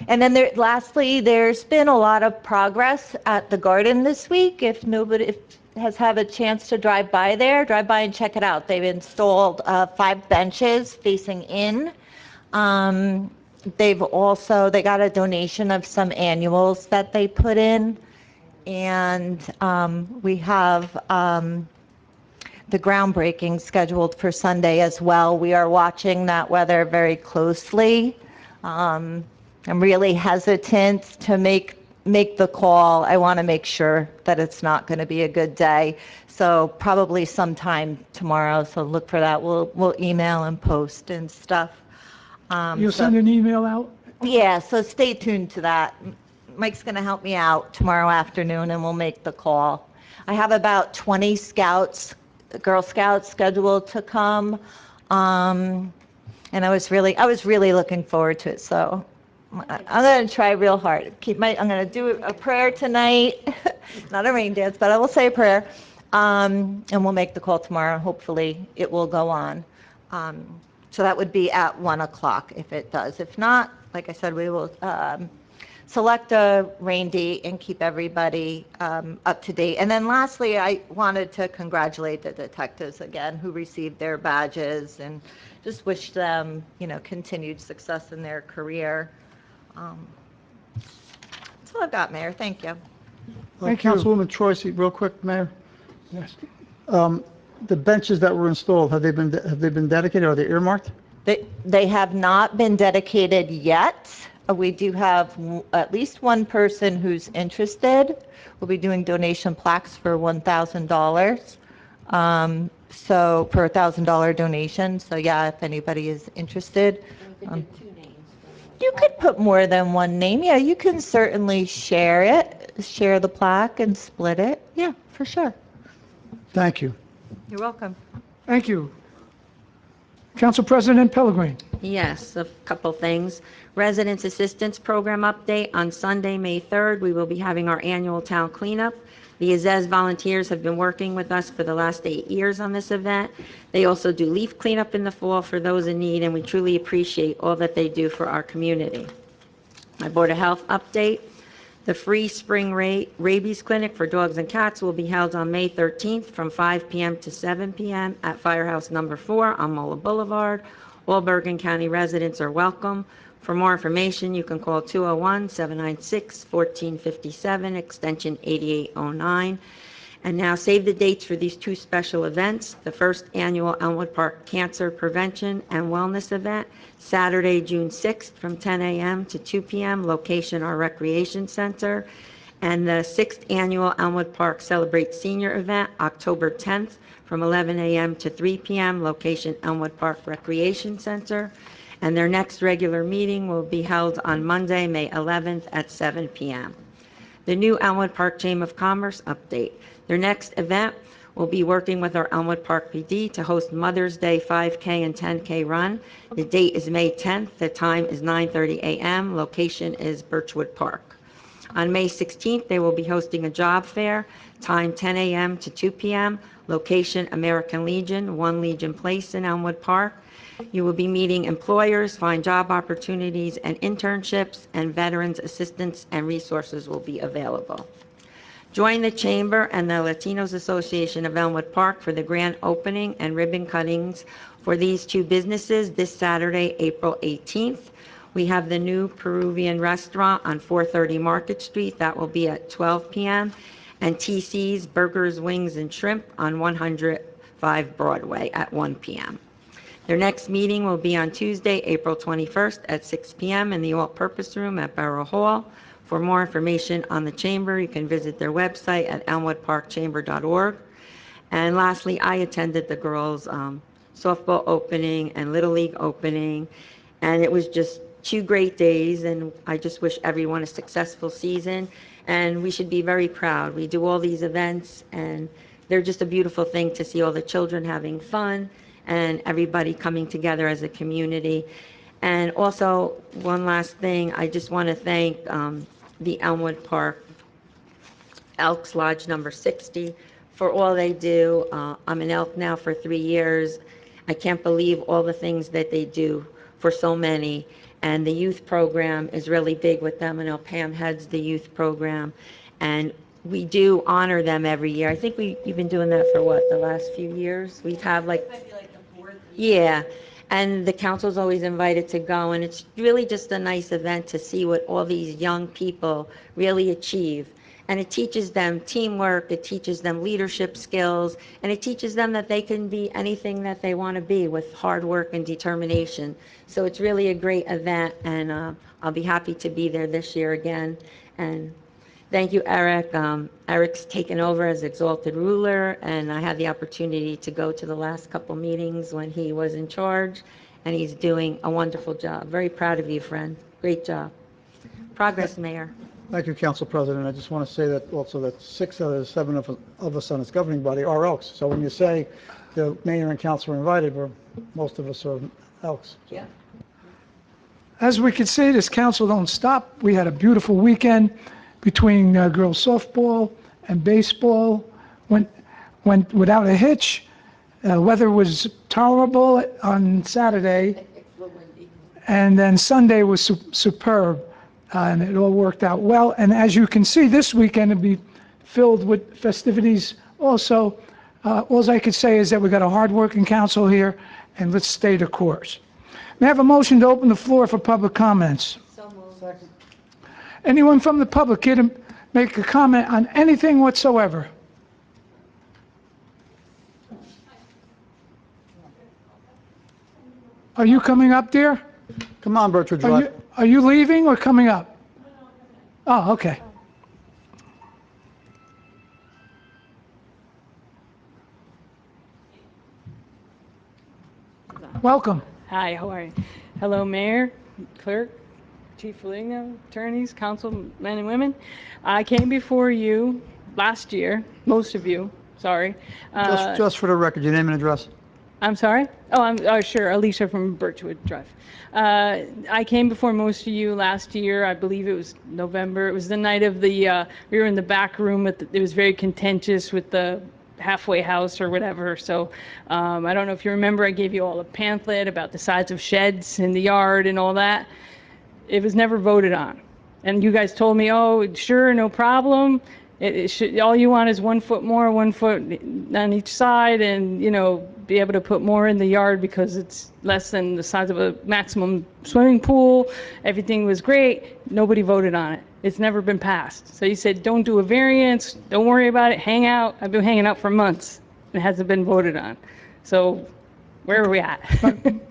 then lastly, there's been a lot of progress at the Garden this week. If nobody has had a chance to drive by there, drive by and check it out. They've installed 5 benches facing in. They got a donation of some annuals that they put in. And we have the groundbreaking scheduled for Sunday as well. We are watching that weather very closely. I'm really hesitant to make the call. I want to make sure that it's not going to be a good day. So probably sometime tomorrow. So look for that. We'll email and post and stuff. You'll send an email out? Yeah, so stay tuned to that. Mike's going to help me out tomorrow afternoon and we'll make the call. I have about 20 scouts, Girl Scouts scheduled to come. And I was really looking forward to it. So I'm going to try real hard. I'm going to do a prayer tonight, not a rain dance, but I will say a prayer. And we'll make the call tomorrow. Hopefully it will go on. So that would be at 1 o'clock if it does. If not, like I said, we will select a rain date and keep everybody up to date. And then lastly, I wanted to congratulate the detectives again who received their badges and just wish them, continued success in their career. That's all I've got, Mayor. Thank you. Thank you. Councilwoman Troisi, real quick, Mayor. Yes. The benches that were installed, have they been dedicated? Are they earmarked? They have not been dedicated yet. We do have at least one person who's interested. We'll be doing donation plaques for $1,000. So for a $1,000 donation. So yeah, if anybody is interested. You could put more than one name. Yeah, you can certainly share the plaque and split it. Yeah, for sure. Thank you. You're welcome. Thank you. Council President Pellegrin. Yes, a couple things. Residents Assistance Program update. On Sunday, May 3rd, we will be having our annual town cleanup. The Azez volunteers have been working with us for the last 8 years on this event. They also do leaf cleanup in the fall for those in need, and we truly appreciate all that they do for our community. My Board of Health update. The free spring rabies clinic for dogs and cats will be held on May 13th from 5 p.m. to 7 p.m. at Firehouse Number 4 on Mola Boulevard. All Bergen County residents are welcome. For more information, you can call 201-796-1457, extension 8809. And now save the dates for these two special events. The first annual Elmwood Park Cancer Prevention and Wellness Event, Saturday, June 6th from 10 a.m. to 2 p.m., location our Recreation Center. And the sixth annual Elmwood Park Celebrate Senior Event, October 10th from 11 a.m. to 3 p.m., location Elmwood Park Recreation Center. And their next regular meeting will be held on Monday, May 11th at 7 p.m. The new Elmwood Park Chamber of Commerce update. Their next event will be working with our Elmwood Park PD to host Mother's Day 5K and 10K run. The date is May 10th. The time is 9:30 a.m. Location is Birchwood Park. On May 16th, they will be hosting a job fair, time 10 a.m. to 2 p.m. Location American Legion, 1 Legion Place in Elmwood Park. You will be meeting employers, find job opportunities and internships, and veterans assistance and resources will be available. Join the Chamber and the Latinos Association of Elmwood Park for the grand opening and ribbon cuttings for these two businesses this Saturday, April 18th. We have the new Peruvian restaurant on 430 Market Street. That will be at 12 p.m. And TC's Burgers, Wings, and Shrimp on 105 Broadway at 1 p.m. Their next meeting will be on Tuesday, April 21st at 6 p.m. in the all-purpose room at Borough Hall. For more information on the Chamber, you can visit their website at elmwoodparkchamber.org. And lastly, I attended the girls' softball opening and Little League opening, and it was just 2 great days, and I just wish everyone a successful season, and we should be very proud. We do all these events, and they're just a beautiful thing to see all the children having fun and everybody coming together as a community. And also, one last thing, I just want to thank the Elmwood Park Elks Lodge number 60 for all they do. I'm an elk now for 3 years. I can't believe all the things that they do for so many. And the youth program is really big with them. I know Pam heads the youth program. And we do honor them every year. I think you've been doing that for what, the last few years? We've had like, yeah. And the council's always invited to go, and it's really just a nice event to see what all these young people really achieve. And it teaches them teamwork, it teaches them leadership skills, and it teaches them that they can be anything that they want to be with hard work and determination. So it's really a great event, and I'll be happy to be there this year again. And thank you, Eric. Eric's taken over as exalted ruler, and I had the opportunity to go to the last couple meetings when he was in charge, and he's doing a wonderful job. Very proud of you, friend. Great job. Progress, Mayor. Thank you, Council President. I just want to say that also that 6 out of the 7 of us on this governing body are Elks. So when you say the mayor and council are invited, most of us are Elks. Yeah. As we can see, this council don't stop. We had a beautiful weekend between girls softball and baseball. Went without a hitch. Weather was tolerable on Saturday, and then Sunday was superb, and it all worked out well. And as you can see, this weekend will be filled with festivities also. All I could say is that we got a hard-working council here, and let's stay the course. May I have a motion to open the floor for public comments? Anyone from the public here to make a comment on anything whatsoever? Are you coming up, dear? Come on, Birchwood Drive. Are you leaving or coming up? Oh, okay. Welcome. Hi, how are you? Hello, Mayor, Clerk, Chief Foligno, attorneys, councilmen and women. I came before you last year, most of you, sorry. Just for the record, your name and address. I'm sorry? Oh, sure, Alicia from Birchwood Drive. I came before most of you last year, I believe it was November. It was the night of the, we were in the back room, it was very contentious with the halfway house or whatever. So I don't know if you remember, I gave you all a pamphlet about the size of sheds in the yard and all that. It was never voted on. And you guys told me, oh, sure, no problem. It should, all you want is 1 foot more, 1 foot on each side, and, you know, be able to put more in the yard because it's less than the size of a maximum swimming pool. Everything was great. Nobody voted on it. It's never been passed. So you said, don't do a variance, don't worry about it, hang out. I've been hanging out for months. It hasn't been voted on. So where are we at?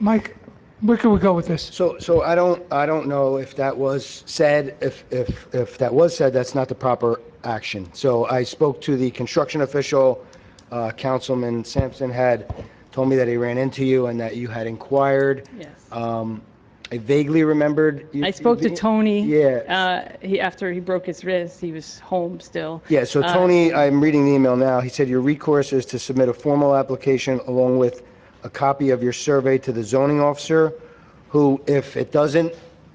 Mike, where can we go with this? So I don't know if that was said, if that was said, that's not the proper action. So I spoke to the construction official, Councilman Sampson had told me that he ran into you and that you had inquired. Yes. I vaguely remembered. I spoke to Tony. Yeah. After he broke his wrist, he was home still. Yeah, so Tony, I'm reading the email now. He said your recourse is to submit a formal application along with a copy of your survey to the zoning officer, who, if it doesn't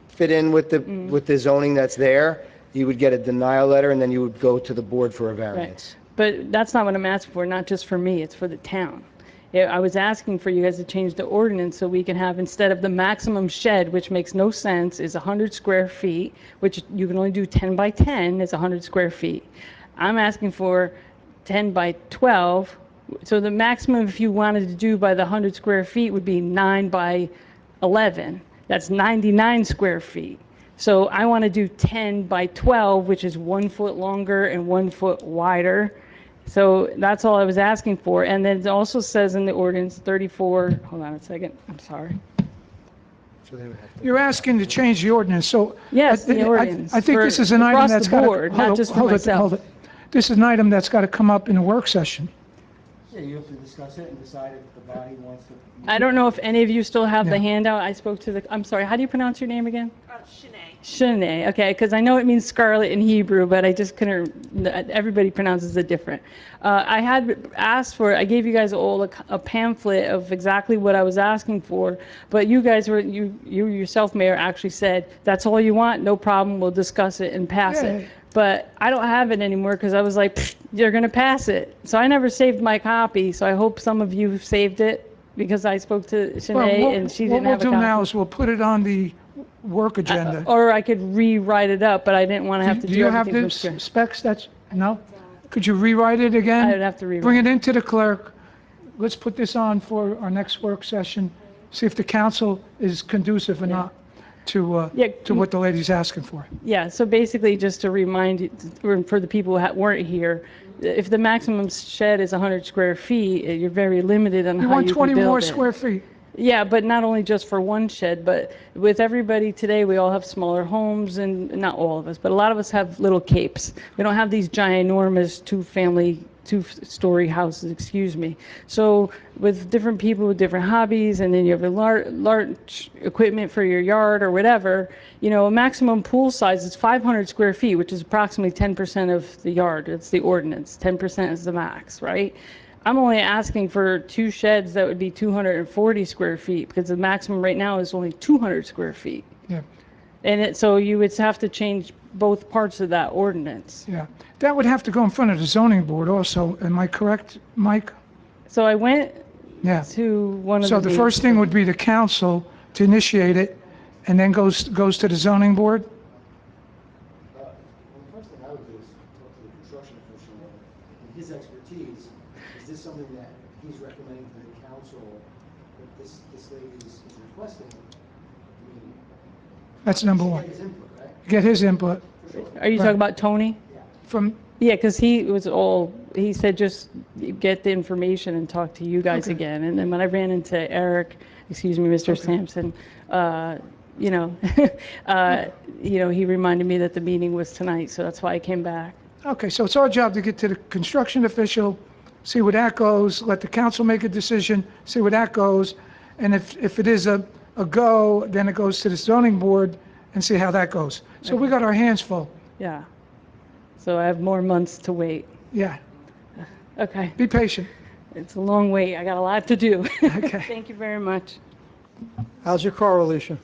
fit in with the zoning that's there, you would get a denial letter, and then you would go to the board for a variance. But that's not what I'm asking for, not just for me, it's for the town. Yeah, I was asking for you guys to change the ordinance so we can have, instead of the maximum shed, which makes no sense, is 100 square feet, which you can only do 10 by 10, is 100 square feet. I'm asking for 10 by 12, so the maximum if you wanted to do by the 100 square feet would be 9 by 11. That's 99 square feet. So I want to do 10 by 12, which is 1 foot longer and 1 foot wider. So that's all I was asking for. And then it also says in the ordinance 34, hold on a second, I'm sorry. You're asking to change the ordinance, so. Yes, the ordinance. I think this is an item that's got to. Across the board, not just for myself. This is an item that's got to come up in a work session. Yeah, you have to discuss it and decide if the body wants to. I don't know if any of you still have the Yeah. handout. I spoke to I'm sorry, how do you pronounce your name again? Shanae. Shanae, okay, because I know it means scarlet in Hebrew, but I just couldn't, everybody pronounces it different. I had asked for, I gave you guys all a pamphlet of exactly what I was asking for, but you guys were, you yourself, Mayor, actually said, that's all you want, no problem, we'll discuss it and pass Yeah. it. But I don't have it anymore because I was like, you're going to pass it. So I never saved my copy, so I hope some of you saved it because I spoke to Shanae and she didn't have a What we'll do now copy. is we'll put it on the work agenda. Or I could rewrite it up, but I didn't want to have to Do do you have everything the from scratch. specs that's, no? Could you rewrite it again? I would have to rewrite. Bring it into the clerk. Let's put this on for our next work session, see if the council is conducive or not to Yeah, what the lady's asking for. Yeah, so basically, just to remind you, or for the people who weren't here, if the maximum shed is 100 square feet, you're very limited on You how want you 20 can more build it. square feet. Yeah, but not only just for one shed, but with everybody today, we all have smaller homes, and not all of us, but a lot of us have little capes. We don't have these ginormous two-story houses, excuse me. So with different people with different hobbies, and then you have a large equipment for your yard or whatever, you know, a maximum pool size is 500 square feet, which is approximately 10% of the yard. It's the ordinance. 10% is the max, right? I'm only asking for 2 sheds that would be 240 square feet because the maximum right now is only 200 square feet. Yeah. And so you would have to change both parts of that ordinance. Yeah. That would have to go in front of the zoning board also. Am I correct, Mike? So I went Yeah. to one of So the first thing would be the council to initiate it, and then goes to the zoning board? The first thing I would do is talk to the construction official, and his expertise, is this something that he's recommending to the council, that this lady is requesting? I mean, That's number get one. his input, right? Get his input Are you talking about Tony? from, Yeah, because he said just get the information and talk to you guys Okay. again. And then when I ran into Eric, excuse me, Mr. Sampson, you know, he reminded me that the meeting was tonight, so that's why I came back. okay, so it's our job to get to the construction official, see where that goes, let the council make a decision, see where that goes, and if it is a go, then it goes to the zoning board and see how that goes. So we got our hands full. Yeah. So I have more months to wait. Yeah, Okay. be patient. It's a long way. I got a lot to do. Okay. Thank you very much. How's your car, Alicia?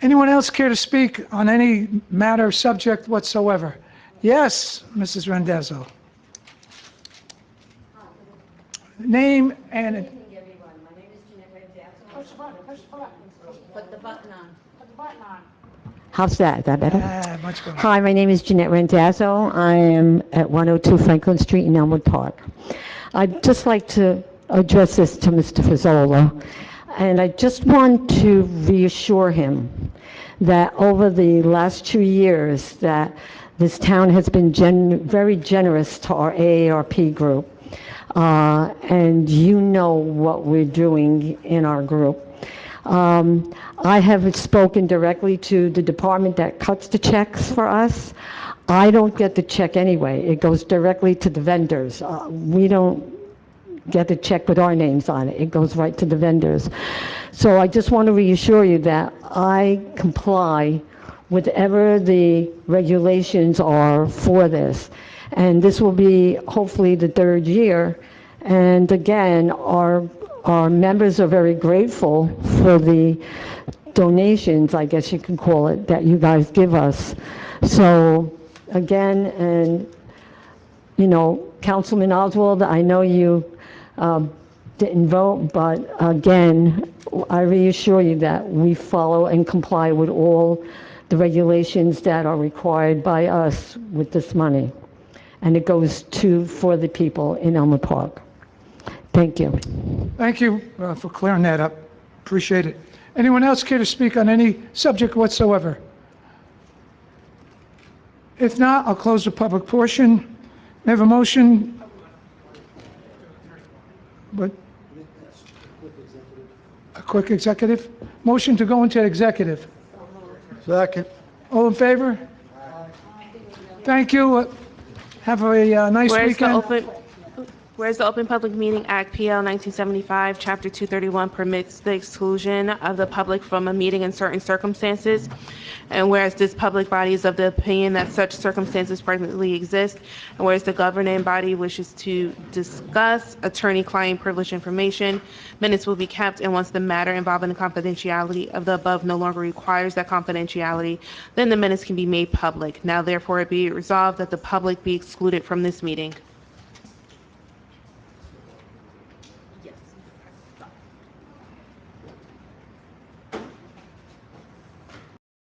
Anyone else care to speak on any matter or subject whatsoever? Yes, Mrs. Rendezzo. Name and, How's that? Is that better? much better. Hi, my name is Jeanette Randazzo. I am at 102 Franklin Street in Elmwood Park. I'd just like to address this to Mr. Fazzola, and I just want to reassure him that over the last 2 years that this town has been very generous to our AARP group, and you know what we're doing in our group. I have spoken directly to the department that cuts the checks for us. I don't get the check anyway. It goes directly to the vendors. We don't get the check with our names on it. It goes right to the vendors. So I just want to reassure you that I comply with whatever the regulations are for this. And this will be hopefully the third year. And again, our members are very grateful for the donations, I guess you can call it, that you guys give us. So again, and you know, Councilman Oswald, I know you didn't vote, but again, I reassure you that we follow and comply with all the regulations that are required by us with this money. And it goes for the people in Elmwood Park. Thank you. Thank you for clearing that up. Appreciate it. Anyone else care to speak on any subject whatsoever? If not, I'll close the public portion. May I have a motion? What? A quick executive? Motion to go into executive. Second. All in favor? Thank you. Have a nice weekend. Whereas the Open Public Meeting Act, PL 1975, Chapter 231 permits the exclusion of the public from a meeting in certain circumstances, and whereas this public body is of the opinion that such circumstances presently exist, and whereas the governing body wishes to discuss attorney-client privilege information, minutes will be kept, and once the matter involving the confidentiality of the above no longer requires that confidentiality, then the minutes can be made public. Now therefore it be resolved that the public be excluded from this meeting.